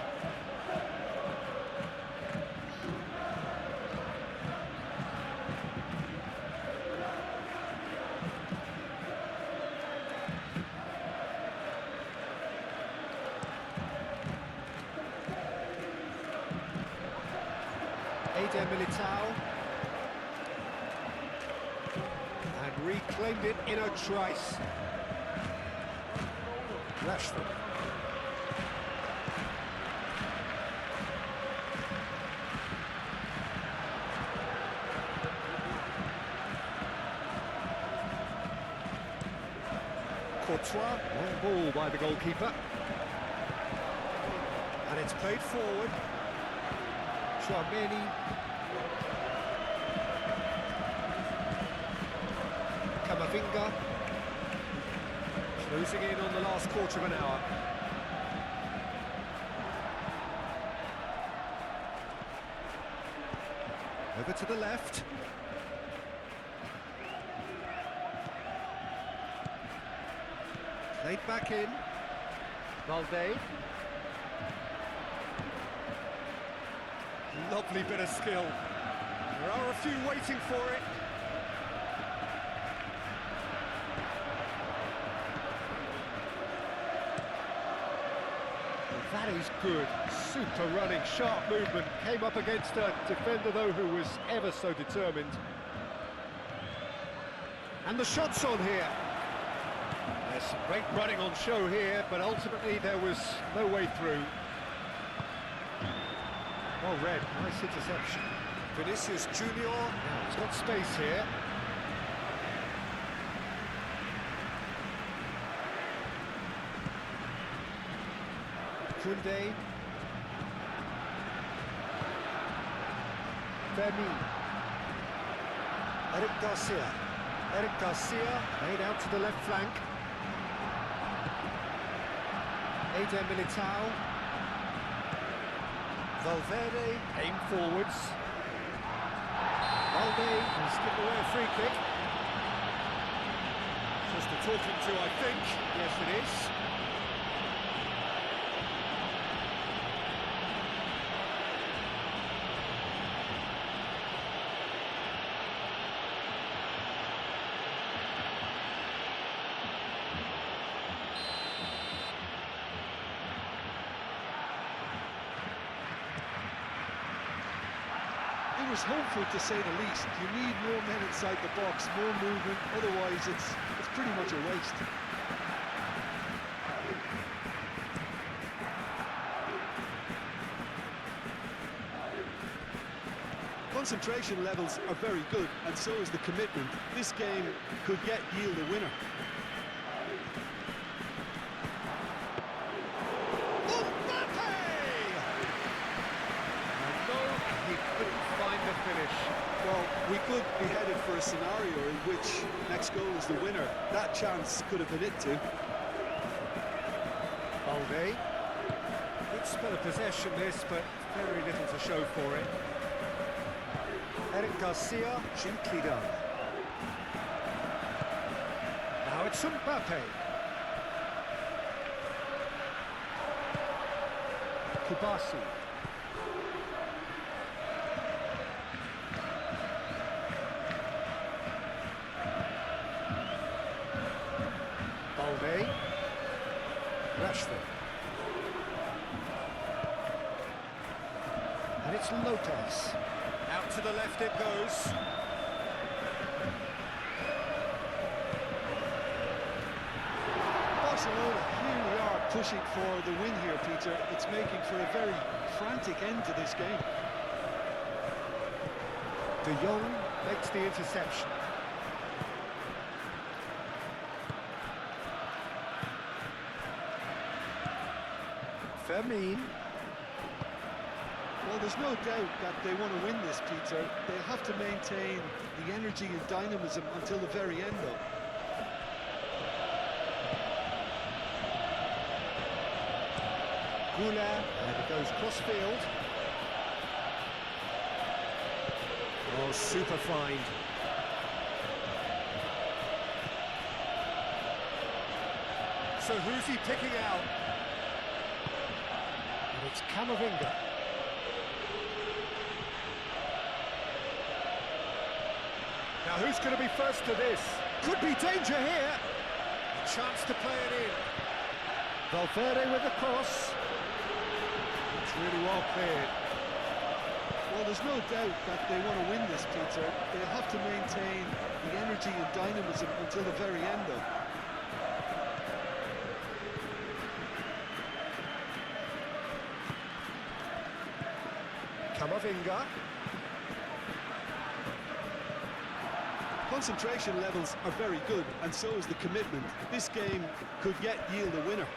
Eder Militao. And reclaimed it in a trice. Rashford. Courtois, long ball by the goalkeeper. And it's played forward. Chouameni. Camavinga. Closing in on the last quarter of an hour. Over to the left. Played back in. Valde. Lovely bit of skill. There are a few waiting for it. That is good. Super running, sharp movement. Came up against a defender, though, who was ever so determined. And the shot's on here. There's some great running on show here, but ultimately there was no way through. Well read, nice interception. Vinicius Junior, now he's got space here. Koundé. Fermin. Eric Garcia. Eric Garcia laid out to the left flank. Eder Militao. Valverde, aim forwards. Valde has given away a free kick. Just a talking to, I think. Yes, it is. It was hopeful, to say the least. You need more men inside the box, more movement, otherwise it's pretty much a waste. Concentration levels are very good, and so is the commitment. This game could yet yield a winner. Well, we could be headed for a scenario in which next goal is the winner. That chance could have been it too. Valde. Good spell of possession this, but very little to show for it. Eric Garcia, gently done. Now it's Mbappe. Kubasi. Valde. Rashford. And it's Lopez. Out to the left it goes. Barcelona really are pushing for the win here, Peter. It's making for a very frantic end to this game. De Jong makes the interception. Fermin. Well, there's no doubt that they want to win this, Peter. They have to maintain the energy and dynamism until the very end, though. Goulart, and it goes cross-field. Oh, super find. So who's he picking out? And it's Camavinga. Now who's going to be first to this? Could be danger here. A chance to play it in. Valverde with the cross. It's really well cleared. Well, there's no doubt that they want to win this, Peter. They have to maintain the energy and dynamism until the very end, though. Camavinga. Concentration levels are very good, and so is the commitment. This game could yet yield a winner.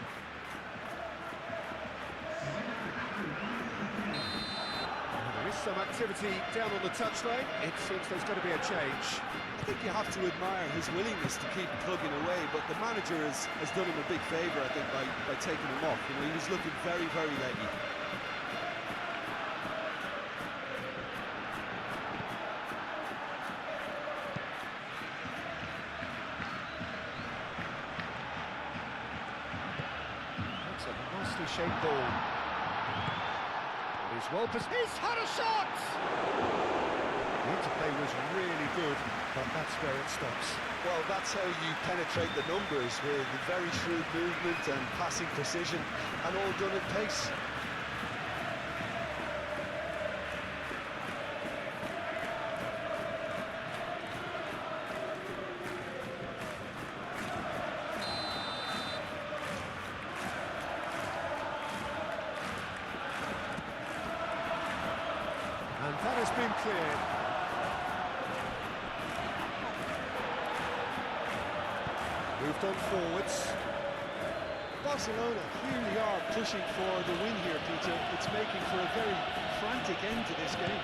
There is some activity down on the touchline. It seems there's going to be a change. I think you have to admire his willingness to keep plugging away, but the manager has done him a big favour, I think, by taking him off. You know, he was looking very, very leggy. That's a nicely shaped ball. He's well positioned. He's had a shot! The interplay was really good, but that's where it stops. Well, that's how you penetrate the numbers, with very shrewd movement and passing precision, and all done at pace. And that has been cleared. Moved on forwards. Barcelona really are pushing for the win here, Peter. It's making for a very frantic end to this game.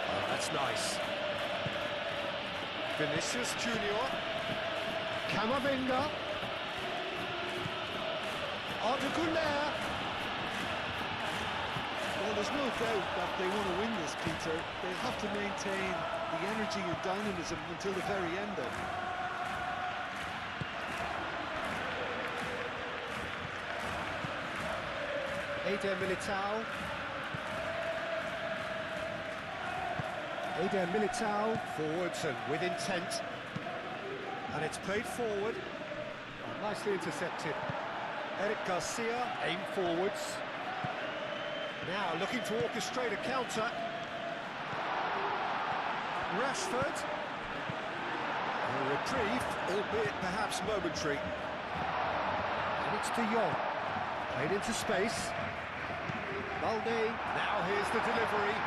Oh, that's nice. Vinicius Junior. Camavinga. Arda Güler. Well, there's no doubt that they want to win this, Peter. They have to maintain the energy and dynamism until the very end, though. Eder Militao. Eder Militao. Forwards and with intent. And it's played forward. Nicely intercepted. Eric Garcia, aim forwards. Now looking to orchestrate a counter. Rashford. A reprieve, albeit perhaps momentary. And it's De Jong. Played into space. Balde. Now here's the delivery.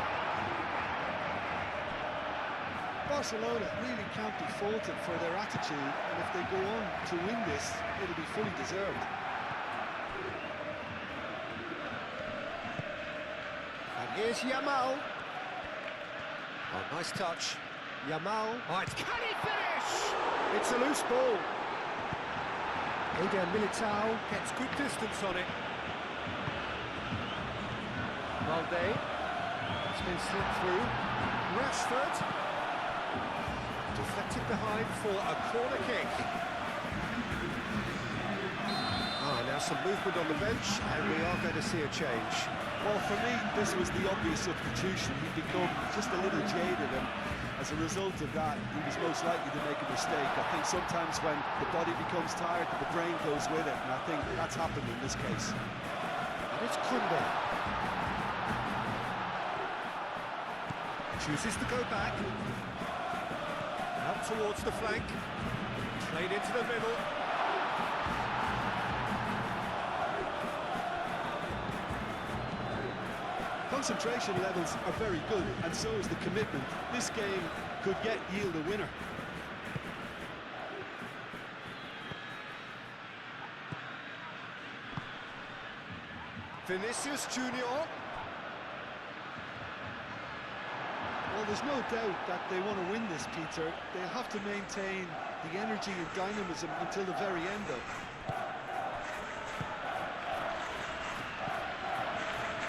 Barcelona really can't be faulted for their attitude, and if they go on to win this, it'll be fully deserved. And here's Yamal. Oh, nice touch. Yamal. Oh, can he finish? It's a loose ball. Eder Militao gets good distance on it. Balde. It's been slipped through. Rashford. Deflected behind for a corner kick. Now some movement on the bench, and we are going to see a change. Well, for me, this was the obvious substitution. He'd become just a little jaded, and as a result of that, he was most likely to make a mistake. I think sometimes when the body becomes tired, the brain goes with it, and I think that's happened in this case. And it's Kunde. Chooses to go back. Out towards the flank. Played into the middle. Concentration levels are very good, and so is the commitment. This game could yet yield a winner. Vinicius Junior. Well, there's no doubt that they want to win this, Peter. They'll have to maintain the energy and dynamism until the very end, though.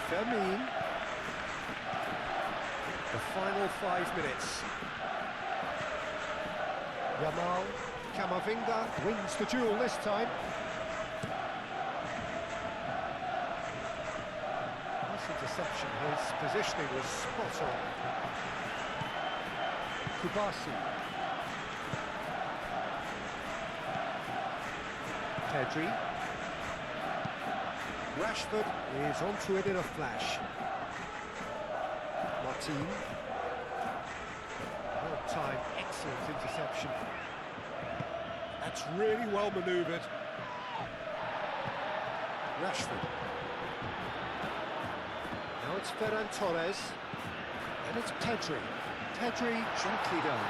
Fermin. The final 5 minutes. Yamal. Camavinga wins the duel this time. Nice interception. His positioning was spot on. Kubasi. Pedri. Rashford is onto it in a flash. Martin. Well timed, excellent interception. That's really well manoeuvred. Rashford. Now it's Ferran Torres. And it's Pedri. Pedri, gently done.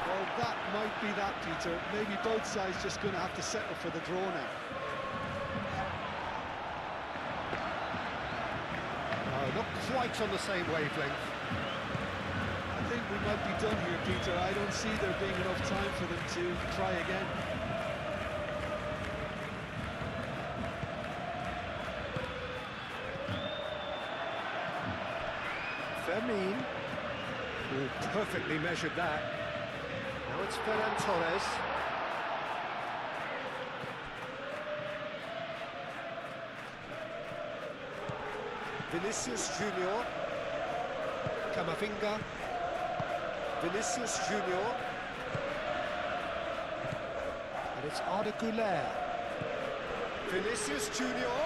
Well, that might be that, Peter. Maybe both sides just going to have to settle for the draw now. Not quite on the same wavelength. I think we might be done here, Peter. I don't see there being enough time for them to try again. Fermin. Oh, perfectly measured that. Now it's Ferran Torres. Vinicius Junior. Camavinga. Vinicius Junior. And it's Arda Güler. Vinicius Junior.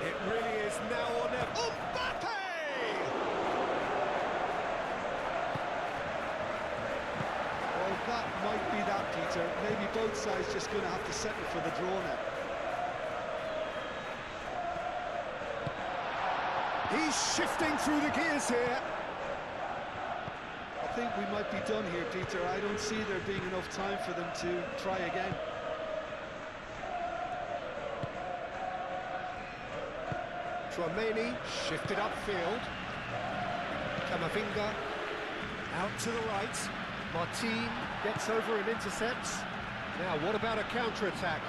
It really is now or never. Mbappe! Well, that might be that, Peter. Maybe both sides just going to have to settle for the draw now. He's shifting through the gears here. I think we might be done here, Peter. I don't see there being enough time for them to try again. Tchouaméni shifted upfield. Camavinga out to the right. Martin gets over and intercepts. Now, what about a counter-attack?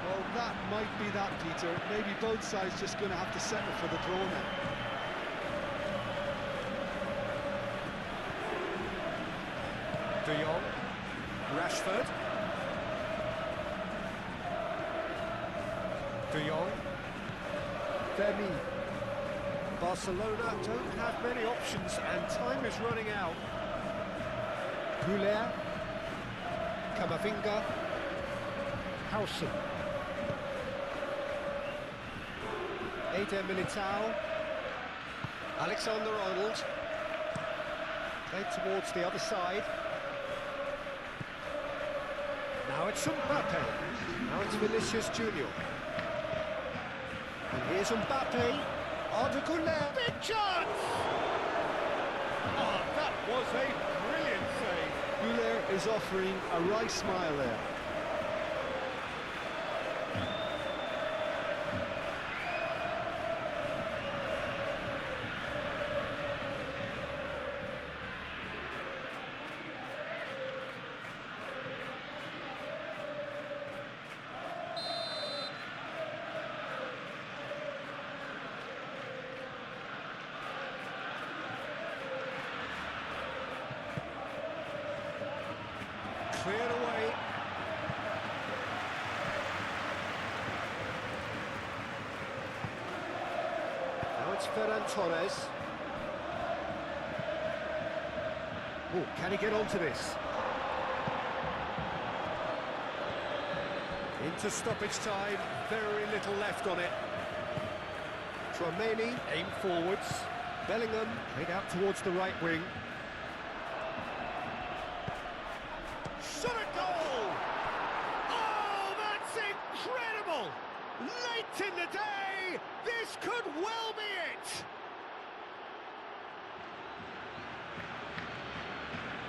Well, that might be that, Peter. Maybe both sides just going to have to settle for the draw now. De Jong. Rashford. De Jong. Fermin. Barcelona don't have many options and time is running out. Güler. Camavinga. Howson. Eder Militao. Alexander-Arnold. Played towards the other side. Now it's Mbappe. Now it's Vinicius Junior. And here's Mbappe. Arda Güler. Big chance! Oh, that was a brilliant save. Güler is offering a wry smile there. Cleared away. Now it's Ferran Torres. Oh, can he get onto this? Into stoppage time, very little left on it. Tchouaméni, aim forwards. Bellingham, played out towards the right wing. Shot a goal! Oh, that's incredible! Late in the day, this could well be it!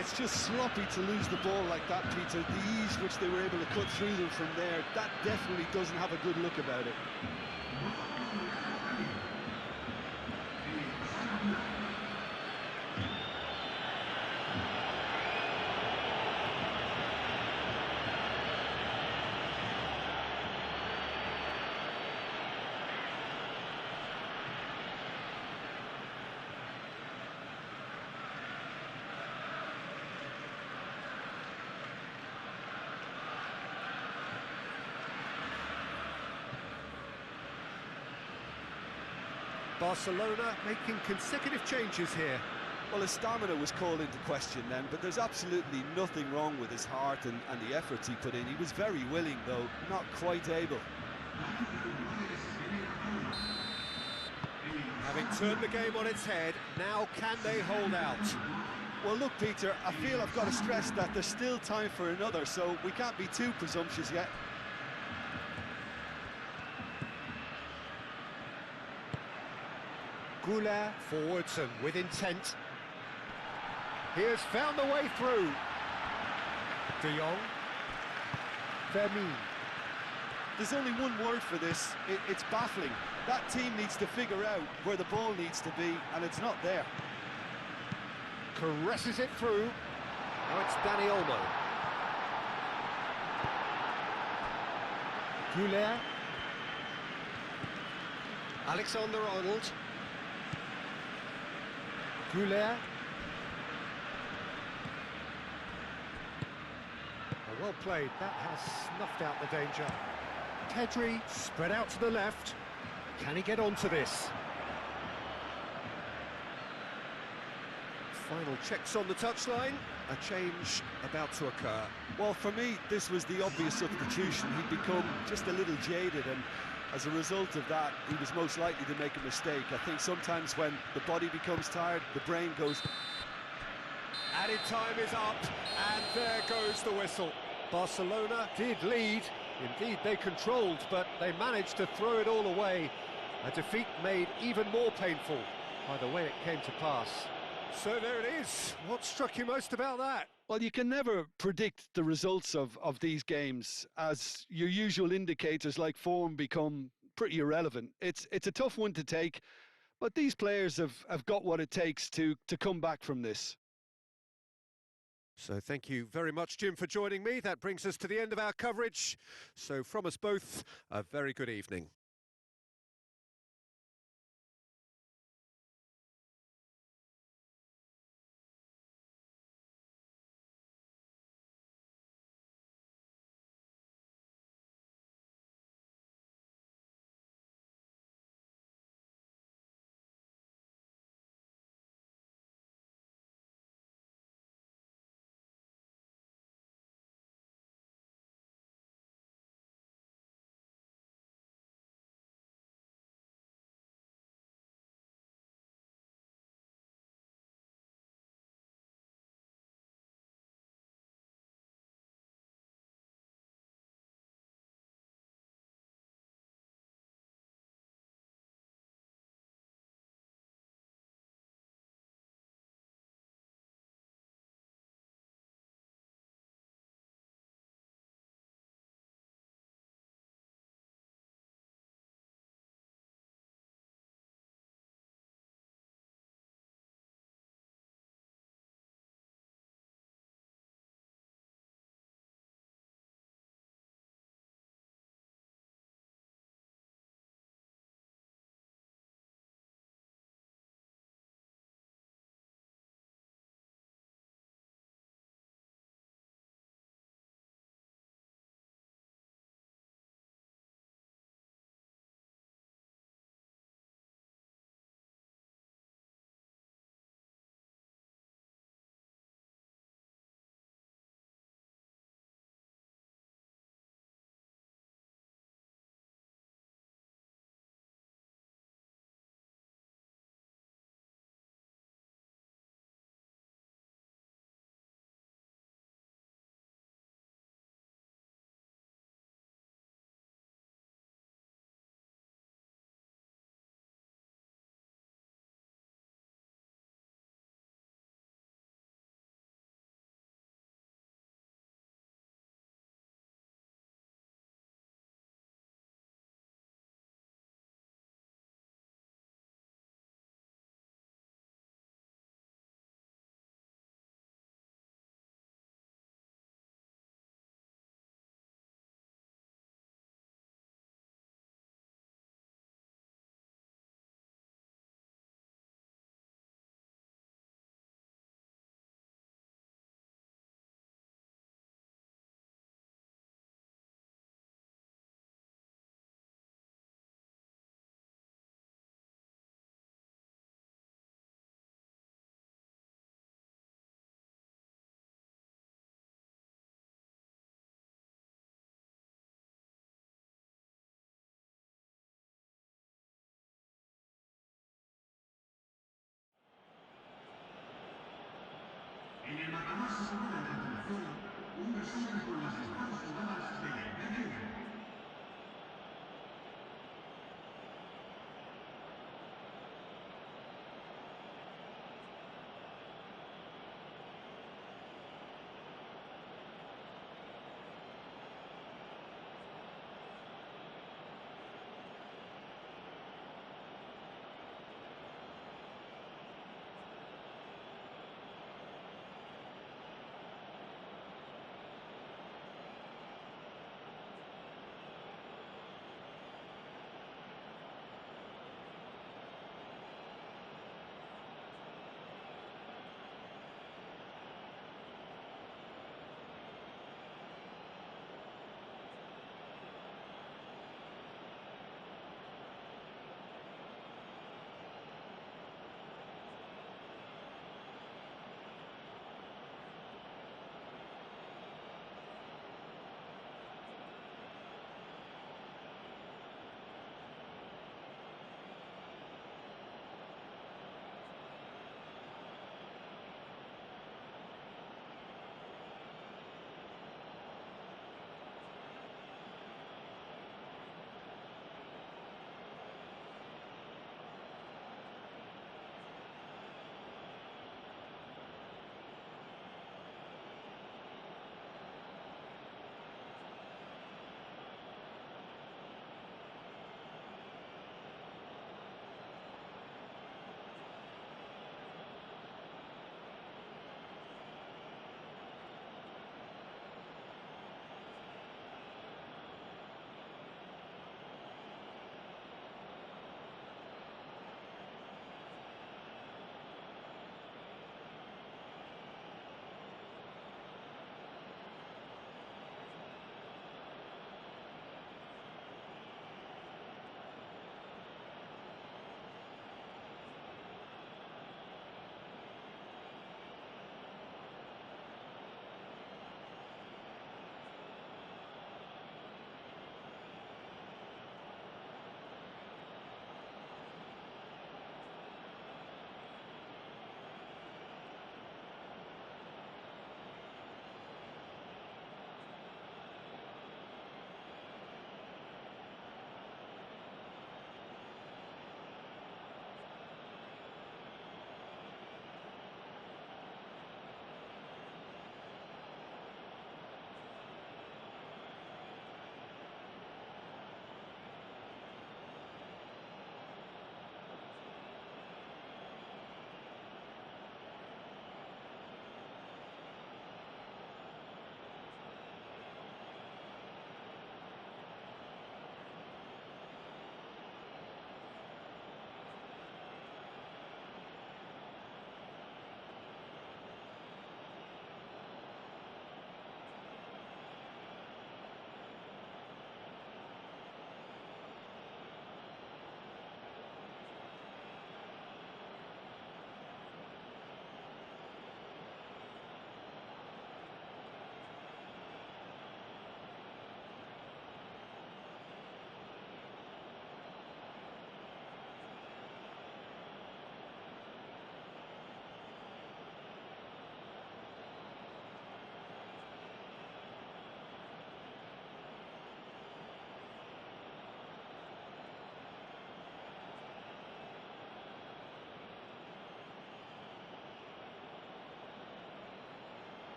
It's just sloppy to lose the ball like that, Peter. The ease which they were able to cut through them from there, that definitely doesn't have a good look about it. Barcelona making consecutive changes here. Well, his stamina was called into question then, but there's absolutely nothing wrong with his heart and the efforts he put in. He was very willing, though, not quite able. Having turned the game on its head, now can they hold out? Well, look, Peter, I feel I've got to stress that there's still time for another, so we can't be too presumptuous yet. Goulart forwards and with intent. He has found the way through. De Jong. Vermeer. There's only one word for this, it's baffling. That team needs to figure out where the ball needs to be, and it's not there. Caresses it through. Now it's Danny Olmo. Goulart. Alexander-Arnold. Goulart. Well played, that has snuffed out the danger. Pedri spread out to the left. Can he get onto this? Final checks on the touchline. A change about to occur. Well, for me, this was the obvious substitution. He'd become just a little jaded, and as a result of that, he was most likely to make a mistake. I think sometimes when the body becomes tired, the brain goes... Added time is up, and there goes the whistle. Barcelona did lead. Indeed, they controlled, but they managed to throw it all away. A defeat made even more painful by the way it came to pass. So there it is. What struck you most about that? Well, you can never predict the results of these games, as your usual indicators like form become pretty irrelevant. It's a tough one to take, but these players have got what it takes to come back from this. So thank you very much, Jim, for joining me. That brings us to the end of our coverage. So from us both, a very good evening.